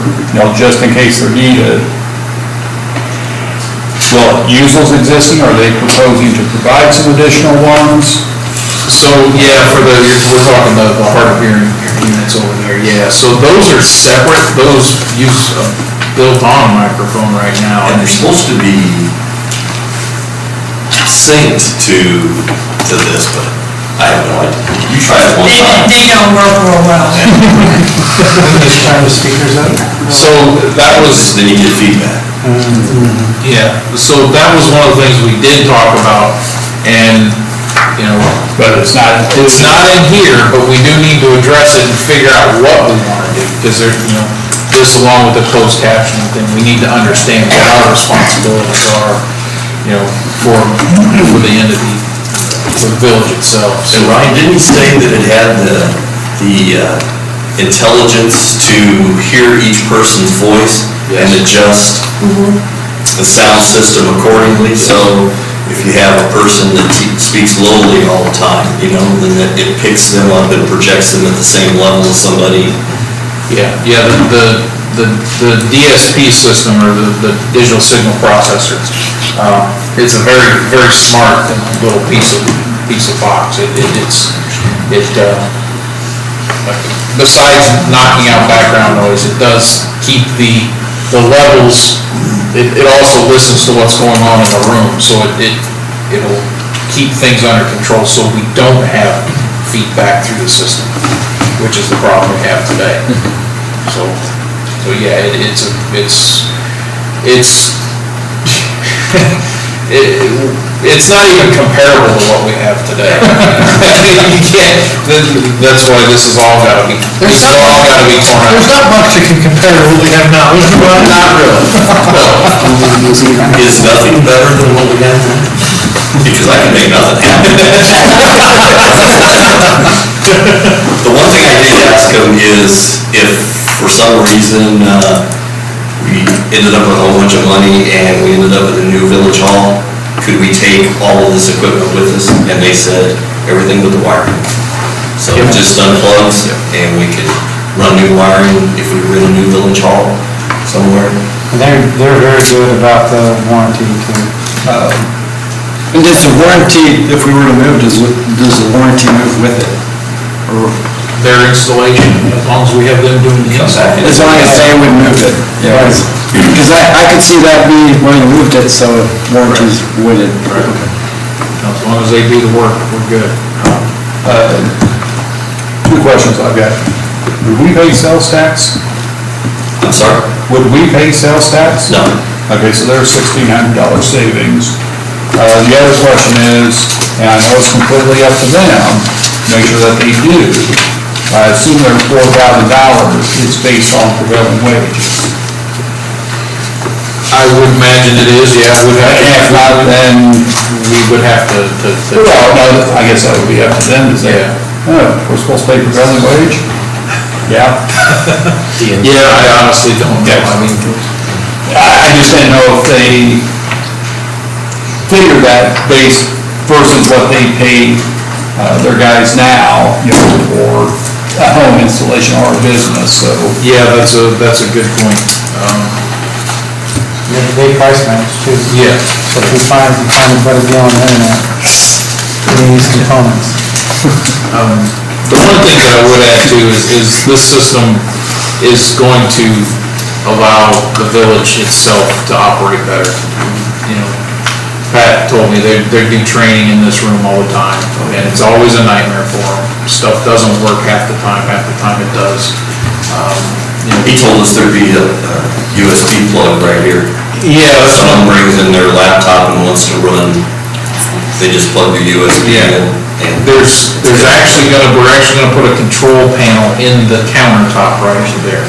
just in case they're needed. Will it use those existing, or are they proposing to provide some additional ones? So, yeah, we're talking the hard of hearing units over there, yeah. So those are separate, those use a built-on microphone right now. And they're supposed to be synced to this, but I have no idea. You tried it one time. They don't work real well. Just turn the speakers up. So that was, Then you get feedback. yeah, so that was one of the things we did talk about, and, But it's not included. it's not in here, but we do need to address it and figure out what we want to do, because there, this along with the closed captioning thing, we need to understand what our responsibilities are, for the entity, for the village itself. So And Ryan, didn't he say that it had the intelligence to hear each person's voice and adjust the sound system accordingly? So if you have a person that speaks lowly all the time, then it picks them up and projects them at the same level as somebody. Yeah, the DSP system, or the digital signal processor, it's a very, very smart little piece of box. Besides knocking out background noise, it does keep the levels, it also listens to what's going on in the room, so it'll keep things under control so we don't have feedback through the system, which is the problem we have today. So yeah, it's not even comparable to what we have today. You can't, that's why this is all gotta be torn out. There's not much that can compare to what we have now, is there, Brian? Not really, no. Is nothing better than what we have now? Because I can make nothing happen. The one thing I did ask him is if for some reason we ended up with a whole bunch of money and we ended up with a new village hall, could we take all of this equipment with us? And they said, everything but the wiring. So it just unplugs and we can run new wiring if we were in a new village hall somewhere. And they're very good about the warranty too. And does the warranty, if we were to move, does the warranty move with it? Or Their installation, as long as we have them doing the install. as long as they would move it? Yeah. Because I could see that be when you moved it, so warranties wouldn't. As long as they do the work, we're good. Two questions I've got. Would we pay sales tax? I'm sorry? Would we pay sales tax? No. Okay, so there's $1,600 savings. The other question is, and I know it's completely up to them, make sure that they do. I assume their $4,000 is based on prevailing wages. I would imagine it is, yeah. And if not, then we would have to. Well, no, I guess that would be up to them to say, oh, we're supposed to pay prevailing wage? Yeah. Yeah, I honestly don't know. I mean, I just didn't know if they figure that base versus what they pay their guys now, for a home installation or a business, so. yeah, that's a good point. They price match too. Yeah. So if we find a better deal on the internet, we need these components. The one thing that I would add too is this system is going to allow the village itself to operate better. Pat told me they do training in this room all the time, and it's always a nightmare for them. Stuff doesn't work half the time it does. He told us there'd be a USB plug right here. Yeah, that's Someone brings in their laptop and wants to run, they just plug their USB in. And we're actually gonna put a control panel in the countertop right there.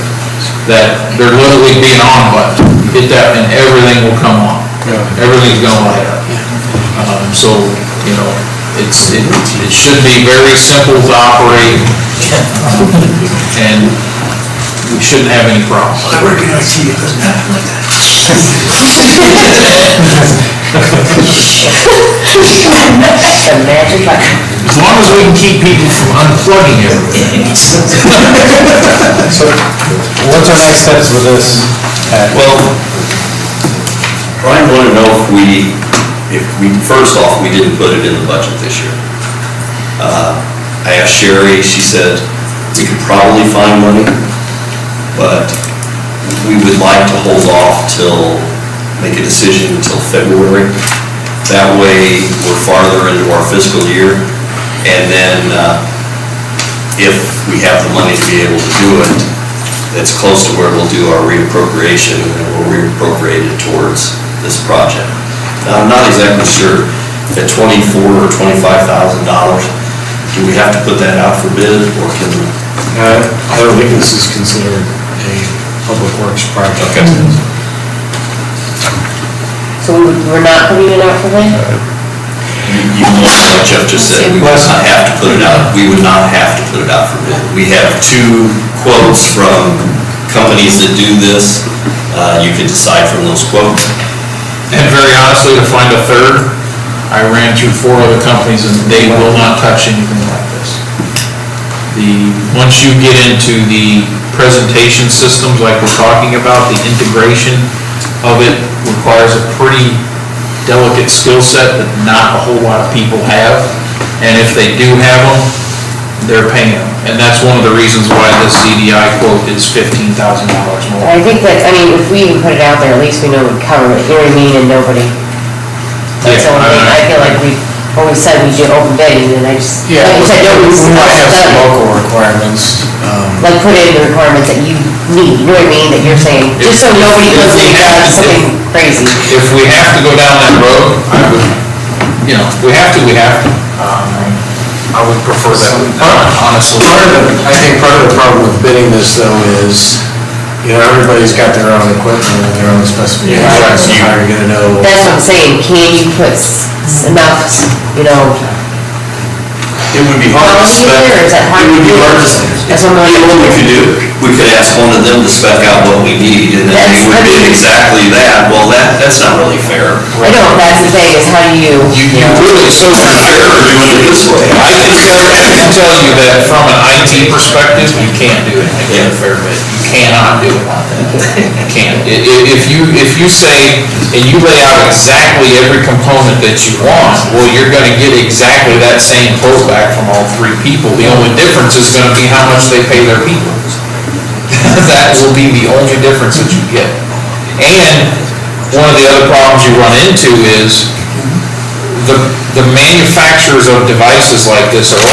That there literally be an on button. You hit that and everything will come on. Everything's gonna light up. So, It should be very simple to operate, and we shouldn't have any problems. I work in IT, it doesn't happen like that. The magic button. As long as we can keep people from unplugging everything. So what's our next steps with this? Well, Brian wanted to know if we, first off, we didn't put it in the budget this year. I asked Sherry, she said we could probably find money, but we would like to hold off make a decision until February. That way, we're farther into our fiscal year, and then if we have the money to be able to do it, it's close to where we'll do our reappropriation, and then we'll reappropriate it towards this project. Now, I'm not exactly sure if at $24,000 or $25,000, do we have to put that out for bid, or can we? I don't think this is considered a public works project. Okay. So we're not putting it out for bid? Like Jeff just said, we would not have to put it out, we would not have to put it out for bid. We have 2 quotes from companies that do this. You could decide from those quotes. And very honestly, to find a third, I ran through 4 other companies and they will not touch anything like this. Once you get into the presentation systems like we're talking about, the integration of it requires a pretty delicate skill set that not a whole lot of people have. And if they do have them, they're paying them. And that's one of the reasons why this CDI quote is $15,000 more. I think that, if we even put it out there, at least we know we cover it, you know what I mean, and nobody. That's the only thing, I feel like we always said we do open bidding, and I just, like you said, don't. We might have some local requirements. Like put in the requirements that you need, you know what I mean, that you're saying, just so nobody goes in and does something crazy. If we have to go down that road, I would, if we have to, we have to. I would prefer that, honestly. I think part of the problem with bidding this though is, everybody's got their own equipment and their own specifications. So how are you gonna know? That's what I'm saying, can you put enough, It would be hard to spec. Or is that hard It would be to do? hard to, That's what I'm you know what we could do? We could ask one of them to spec out what we need, and then they would bid exactly that. Well, that's not really fair. I know, that's the thing, is how do you? You really, so It's not fair for doing it this way. I can tell you that from an IT perspective, you can't do anything in a fair bid. You cannot do it like that. You can't. If you say, and you lay out exactly every component that you want, well, you're gonna get exactly that same quote back from all 3 people. The only difference is gonna be how much they pay their people. That will be the only difference that you get. And one of the other problems you run into is the manufacturers of devices like this the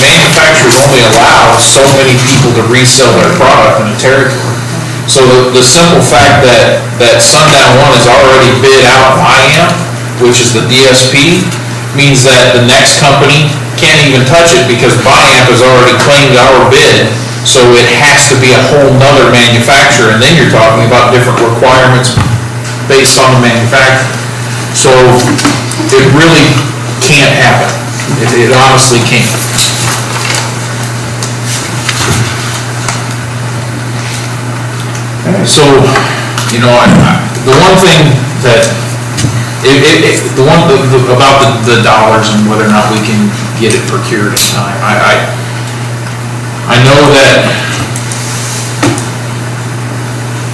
manufacturers only allow so many people to resell their product in a territory. So the simple fact that Sundown One is already bid out BIAMP, which is the DSP, means that the next company can't even touch it because BIAMP has already claimed our bid, so it has to be a whole nother manufacturer, and then you're talking about different requirements based on the manufacturer. So it really can't happen. It honestly can't. So, the one thing that, about the dollars and whether or not we can get it procured in time, I know that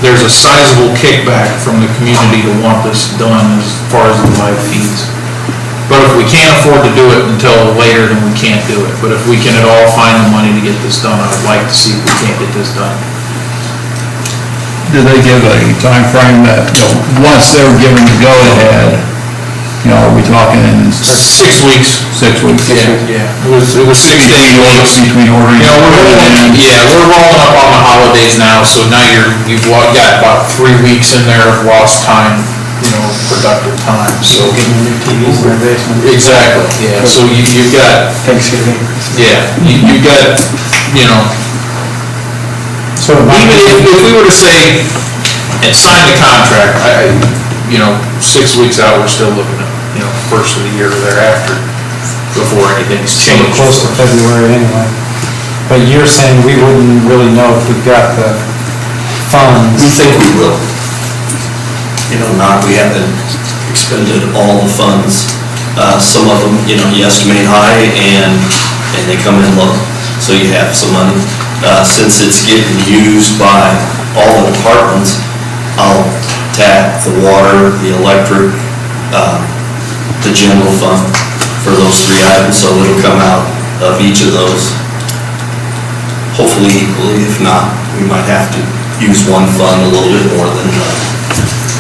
there's a sizable kickback from the community to want this done as far as the live feeds. But if we can't afford to do it until later, then we can't do it. But if we can at all find the money to get this done, I'd like to see if we can't get this done. Do they give a time frame that, once they're given the go-ahead, are we talking 6 weeks. 6 weeks? Yeah. It was 6 days. Between ordering. We're rolling up on the holidays now, so now you've got about 3 weeks in there of lost time, productive time, so. Getting new TVs in their basement. Exactly, yeah, so you've got. Thanksgiving. Yeah, you've got, So even if we were to say, and sign the contract, 6 weeks out, we're still looking at, first of the year or thereafter. before anything's So changed. we're close to February anyway. But you're saying we wouldn't really know if we've got the funds. We think we will. We haven't expended all the funds. Some of them, you estimate high and they come in low, so you have some money. Since it's getting used by all the departments, I'll tap the water, the electric, the general fund for those 3 items, so it'll come out of each of those. Hopefully equally, if not, we might have to use one fund a little bit more than another.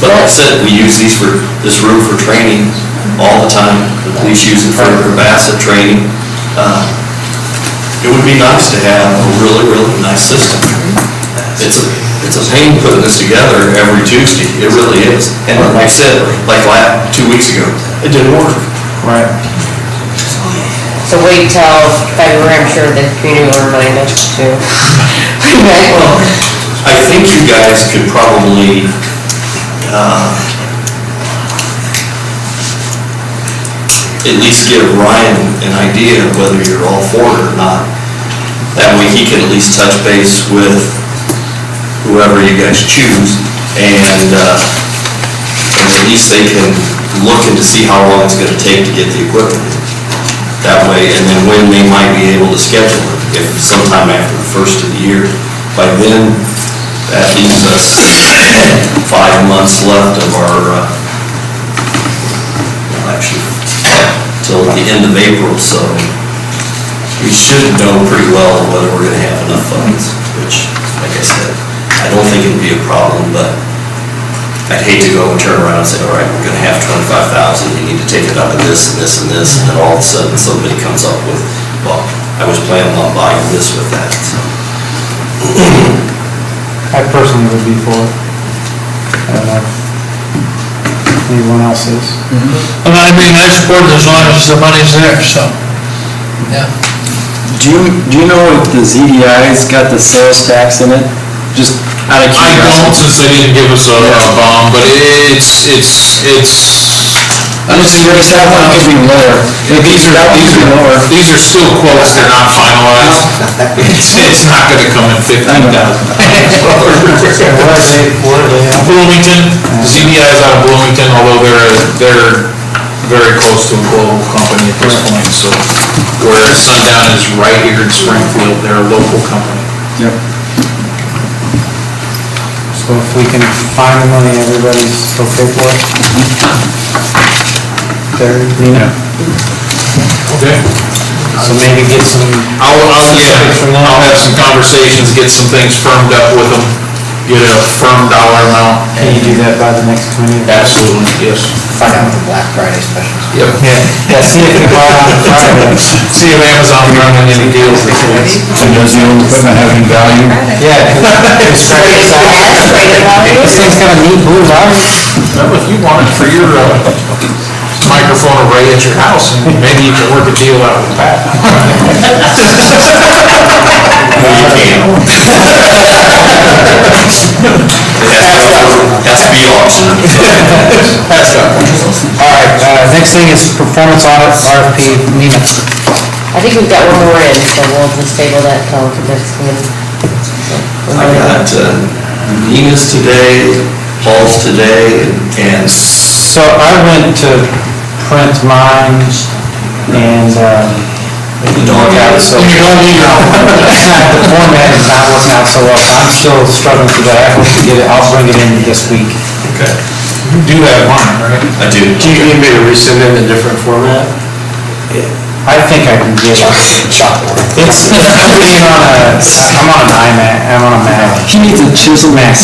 But like I said, we use this room for training all the time. The police use it for their Bassett training. It would be nice to have a really, really nice system. It's a pain putting this together every Tuesday, it really is. And like I said, like 2 weeks ago, it didn't work. Right. So wait till February, I'm sure the community will remind us to. I think you guys could probably, at least give Ryan an idea of whether you're all for it or not. That way he can at least touch base with whoever you guys choose, and at least they can look into see how long it's gonna take to get the equipment. That way, and then when they might be able to schedule it, if sometime after the first of the year. By then, that leaves us 5 months left of our, actually, till the end of April, so we should know pretty well whether we're gonna have enough funds, which, like I said, I don't think it'll be a problem, but I'd hate to go and turn around and say, all right, we're gonna have 25,000, you need to take it out of this and this and this, and then all of a sudden somebody comes up with, well, I was planning on buying this with that, so. I personally would be for it. I don't know if anyone else is. And I mean, I support it as long as the money's there, so, yeah. Do you know if the ZDI's got the sales tax in it? Just out of I curiosity. don't, since they didn't give us a bomb, but it's. I'm just curious, that one could be lower. These are still quotes, they're not finalized. It's not gonna come in $15,000. Bloomington, ZBI is out of Bloomington, although they're very close to a global company at this point, so. Whereas Sundown is right here in Springfield, they're a local company. Yep. So if we can find the money, everybody's okay for it? Terry, Nina? Okay. So maybe get some. I'll have some conversations, get some things firmed up with them, get a firm dollar amount. Can you do that by the next committee? Absolutely, yes. Find out the Black Friday specials. Yep. Yeah, see if you buy on Friday. See if Amazon running any deals this week. And does the old equipment have any value? Yeah. This thing's got a neat blue light. Well, if you want it for your microphone array at your house, maybe you can work a deal out with Pat. No, you can't. It has to be auctioned. All right, next thing is performance audit, RFP, Nina. I think we've got one more in, so we'll just table that till the next meeting. I got Nina's today, Paul's today, and So I went to print mine and, the dog out, so. the format is not working out so well, so I'm still struggling through that. I hope to get it, I'll bring it in this week. Okay. You do have mine, right? I do. Do you need me to resend it in a different format? I think I can get it. It's, I'm being on I'm on an iMac, I'm on a Mac. He needs a chisel Mac.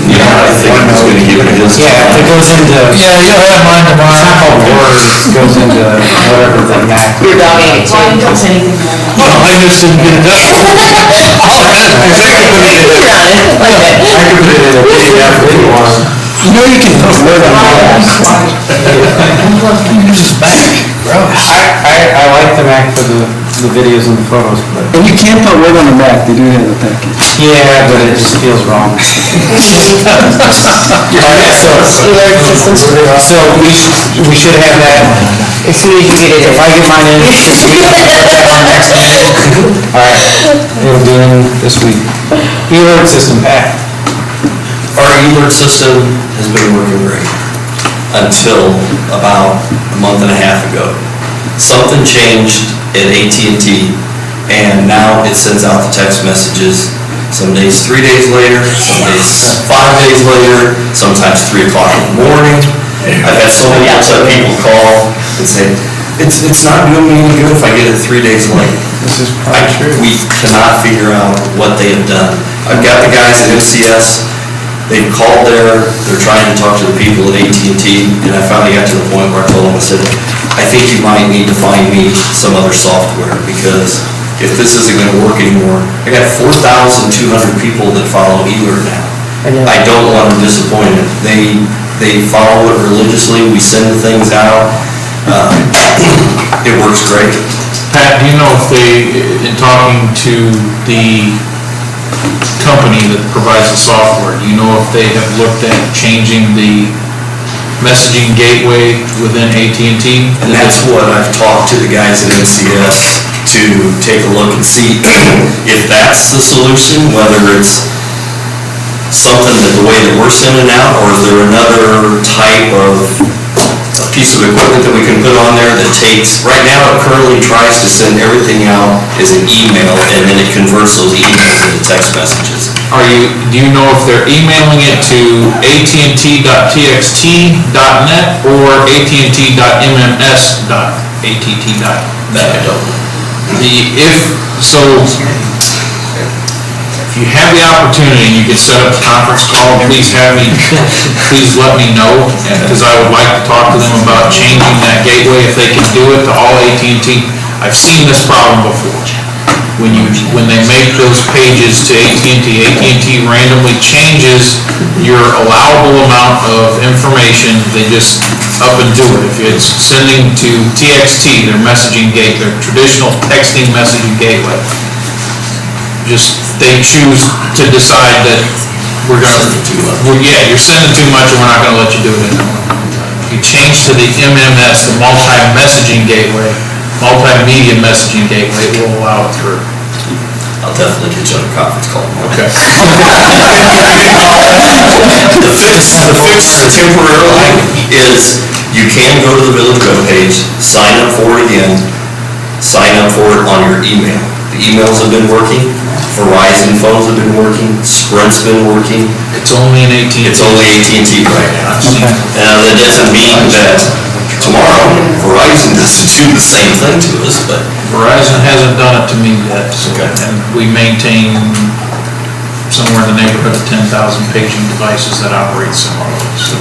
Yeah, I think I was gonna give it his. Yeah, it goes into. Yeah, you'll have mine tomorrow. It's not called Word, it goes into whatever the Mac. Your dog ate it too. Don't say anything. Well, I just didn't get it done. I could put it in a PDF if you want. You know you can put Word on Mac. Use Mac, gross. I like the Mac for the videos and the photos, but. And you can't put Word on the Mac, they do have a package. Yeah, but it just feels wrong. So we should have that. As soon as you get it. If I get mine in this week, I'll put that on next meeting. All right, it'll be in this week. E-alert system, Pat. Our alert system has been working great until about a month and a half ago. Something changed at AT&T, and now it sends out the text messages some days 3 days later, some days 5 days later, sometimes 3 o'clock in the morning. I've had so many upset people call and say, it's not doing me any good if I get it 3 days late. This is probably true. We cannot figure out what they have done. I've got the guys at MCS, they've called there, they're trying to talk to the people at AT&T, and I finally got to the point where I told them, I said, I think you might need to find me some other software, because if this isn't gonna work anymore, I got 4,200 people that follow eAlert now. I don't want them disappointed. They follow it religiously, we send the things out, it works great. Pat, do you know if they, in talking to the company that provides the software, do you know if they have looked at changing the messaging gateway within AT&T? And that's what I've talked to the guys at MCS to take a look and see if that's the solution, whether it's something that the way that we're sending out, or is there another type of a piece of equipment that we can put on there that takes, right now it currently tries to send everything out as an email, and then it converts those emails into text messages. Do you know if they're emailing it to att.txt.net or att.mms.att.net? That I don't know. If you have the opportunity and you could set up a conference call, please let me know, because I would like to talk to them about changing that gateway if they can do it to all AT&T. I've seen this problem before. When they make those pages to AT&T randomly changes your allowable amount of information. They just up and do it. If it's sending to TXT, their messaging gateway, their traditional texting messaging gateway, they choose to decide that you're sending too much and we're not gonna let you do it anymore. If you change to the MMS, the multi-messaging gateway, multimedia messaging gateway, it will allow it through. I'll definitely get you on a conference call tomorrow. Okay. The fix temporarily is you can go to the village webpage, sign up for it again, sign up for it on your email. The emails have been working, Verizon phones have been working, Sprint's been working. It's only an AT&T. It's only AT&T right now. Now, that doesn't mean that tomorrow Verizon doesn't do the same thing to us, but. Verizon hasn't done it to me yet, and we maintain somewhere in the neighborhood of 10,000 paging devices that operate similarly, so.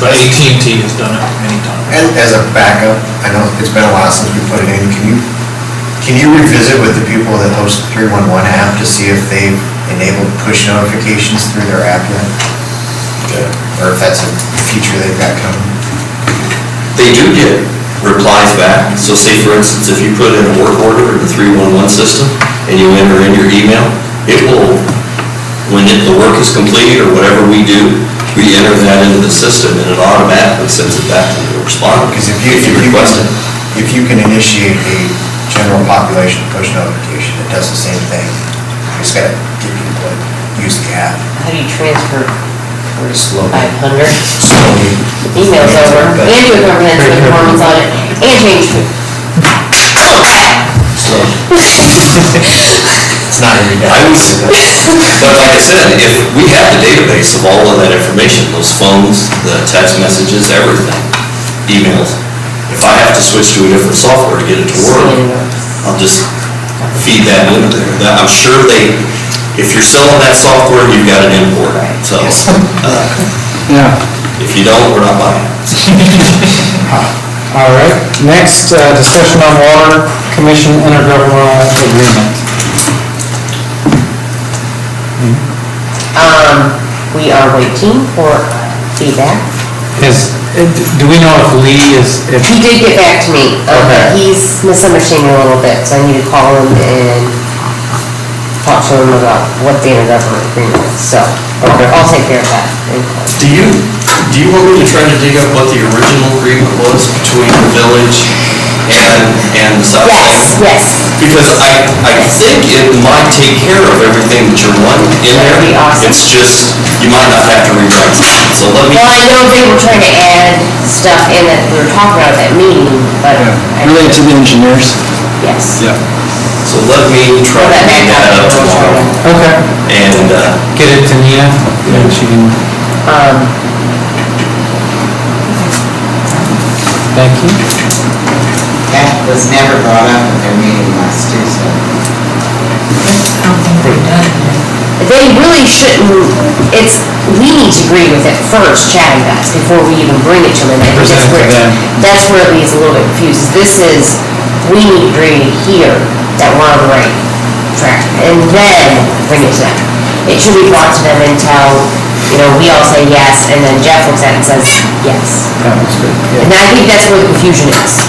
But AT&T has done it many times. And as a backup, I know it's been a while since we put it in, can you revisit with the people that host the 311 app to see if they've enabled push notifications through their app yet? Or if that's a feature they've got coming? They do get replies back. So say, for instance, if you put in a work order in the 311 system and you enter in your email, it will, when the work is complete or whatever we do, we enter that into the system and it automatically sends it back to the respondent. Because if you request it, if you can initiate a general population push notification, it does the same thing. You just gotta get people to use the app. How do you transfer Slowly. 500 Slowly. emails over, and do a comprehensive performance audit, and change food? Slowly. It's not every day. But like I said, if we have the database of all of that information, those phones, the text messages, everything, emails, if I have to switch to a different software to get it to work, I'll just feed that into there. I'm sure if you're selling that software, you've got an import. So, if you don't, we're not buying it. All right, next, discussion on water commission intergovernmental agreement. We are waiting for feedback. Do we know if Lee is? He did get back to me. Okay. He's misunderstanding a little bit, so I need to call him and talk to them about what the intergovernmental agreement is, so I'll take care of that. Do you want me to try to dig up what the original agreement was between the village and the South? Yes. Because I think it might take care of everything that you're wanting in there. That'd be awesome. It's just, you might not have to rewrite it. So let me. Well, I know they were trying to add stuff in that we were talking about at that meeting, but. Related to the engineers? Yes. Yeah. So let me try to dig that up tomorrow. Okay. And, Get it to Nina, and she can, thank you. That was never brought up at their meeting last Tuesday. They really shouldn't, we need to agree with it first, Chatham does, before we even bring it to them. I think that's where it gets a little bit confused. This is, we need to agree here that we're on the right track, and then bring it to them. It should be brought to them until, we all say yes, and then Jeff looks at it and says yes. That's good. And I think that's where the confusion is.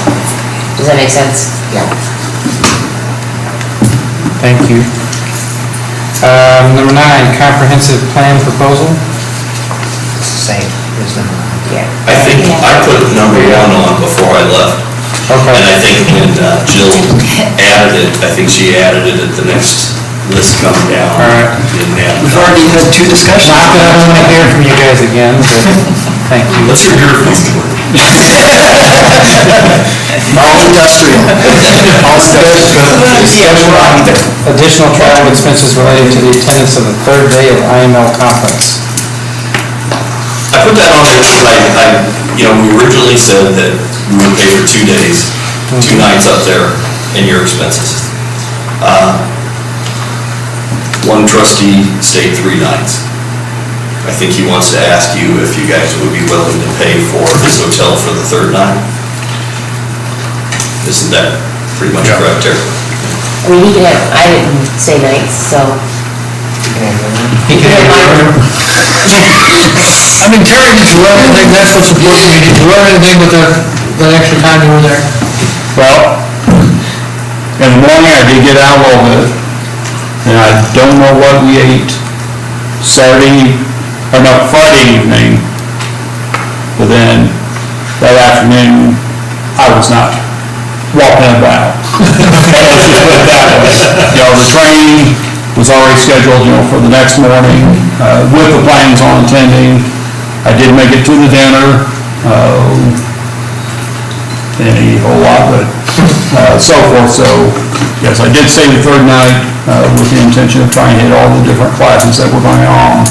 Does that make sense? Yeah. Thank you. Number 9, comprehensive plan proposal. Same, isn't it? Yeah. I think I put number 1 on before I left. Okay. And I think when Jill added it, I think she added it at the next list coming down. All right. Didn't have it. We've already had 2 discussions. Not that I want to hear from you guys again, but thank you. Let's hear your piece. All industrial. All Discussion on additional travel expenses related to the attendance of the 3rd day of IML conference. I put that on there because we originally said that we would pay for 2 days, 2 nights up there and your expenses. One trustee stayed 3 nights. I think he wants to ask you if you guys would be willing to pay for his hotel for the 3rd night. Isn't that pretty much correct there? I mean, I didn't say nights, so. He can have my room. I mean, Terry, did you learn anything, that's what's important, did you learn anything with the extra time you were there? Well, in the morning I did get out a little bit, and I don't know what we ate Friday evening, but then that afternoon, I was not walking about. Let's just put it that way. The train was already scheduled, for the next morning, with the plans on attending. I did make it to the dinner, didn't eat a whole lot, but so forth. So, yes, I did stay the 3rd night with the intention of trying to hit all the different classes that were going on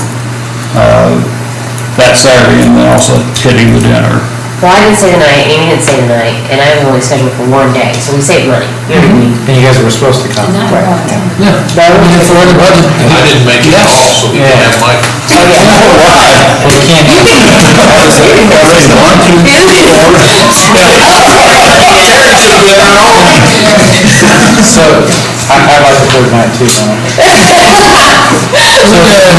that Saturday, and then also hitting the dinner. Well, I didn't say the night, Amy didn't say the night, and I was only scheduled for 1 day, so we saved money. And you guys were supposed to come. Yeah, that was for the budget. I didn't make it at all, so we can have my. Well, you can't. So, I like the 3rd night too, so.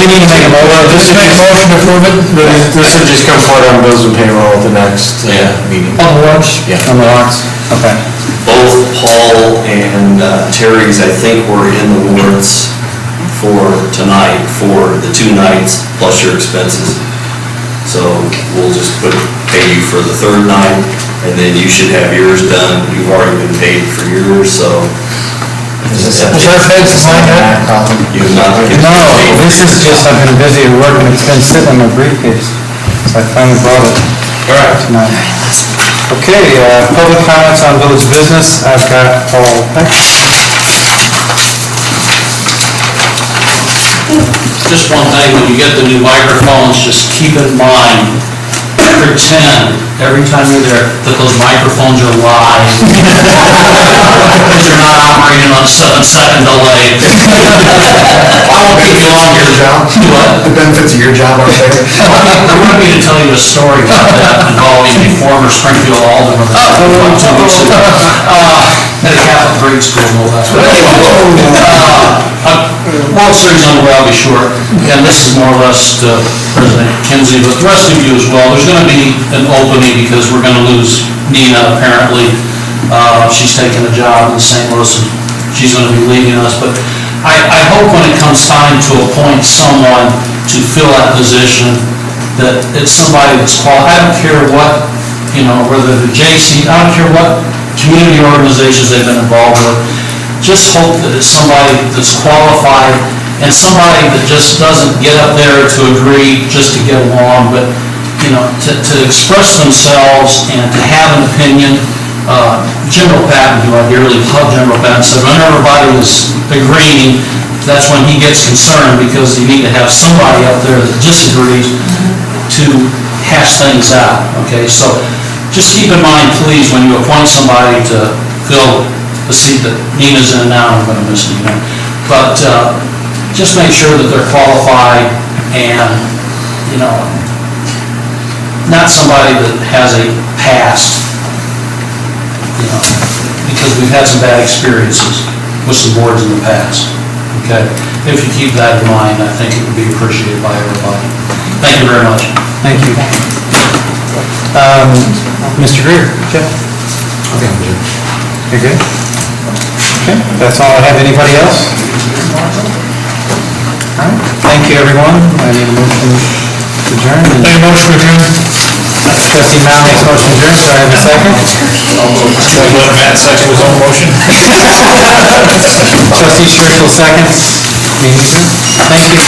We need to make a motion. Just make a motion to approve it? This would just come forward on bills and payroll at the next meeting. On the warrants? Yeah. On the lots? Okay. Both Paul and Terry's, I think, were in the warrants for tonight, for the 2 nights plus your expenses. So we'll just pay you for the 3rd night, and then you should have yours done. You've already been paid for yours, so. Is our paid for mine yet? You've not. No, this is just, I've been busy at work and it's been sitting in my briefcase, so I finally brought it tonight. Okay, public comments on village business. I've got Paul Peck. Just one thing, when you get the new microphones, just keep in mind, pretend every time you're there that those microphones are live. That you're not operating on 7-second delay. I won't keep you long here. What? The benefits of your job are there. I want me to tell you a story about that involving a former Springfield alderman. At a Catholic grade school, no less. But anyway, World Series underway, I'll be short, and this is more or less to President Kinsey, but the rest of you as well. There's going to be an opening because we're going to lose Nina, apparently. She's taking a job in St. Louis, and she's going to be leaving us, but I hope when it comes time to appoint someone to fill that position, that it's somebody that's qualified. I don't care what, whether the JC, I don't care what community organizations they've been involved with. Just hope that it's somebody that's qualified and somebody that just doesn't get up there to agree just to get along, but, to express themselves and to have an opinion. General Patton, who I dearly love, General Patton, said when everybody is agreeing, that's when he gets concerned, because you need to have somebody up there that disagrees to hash things out, okay? So just keep in mind, please, when you appoint somebody to fill the seat that Nina's in now, I'm gonna miss Nina, but just make sure that they're qualified and, not somebody that has a past, because we've had some bad experiences with some boards in the past, okay? If you keep that in mind, I think it would be appreciated by everybody. Thank you very much. Thank you. Mr. Greer? Jeff? You're good? Okay, that's all I have. Anybody else? All right, thank you, everyone. I need a motion to adjourn. Make a motion to adjourn. Trustee Mao makes motion to adjourn. Do I have a second? Let Matt second his own motion. Trustee Churchill seconds. Meeting adjourned. Thank you.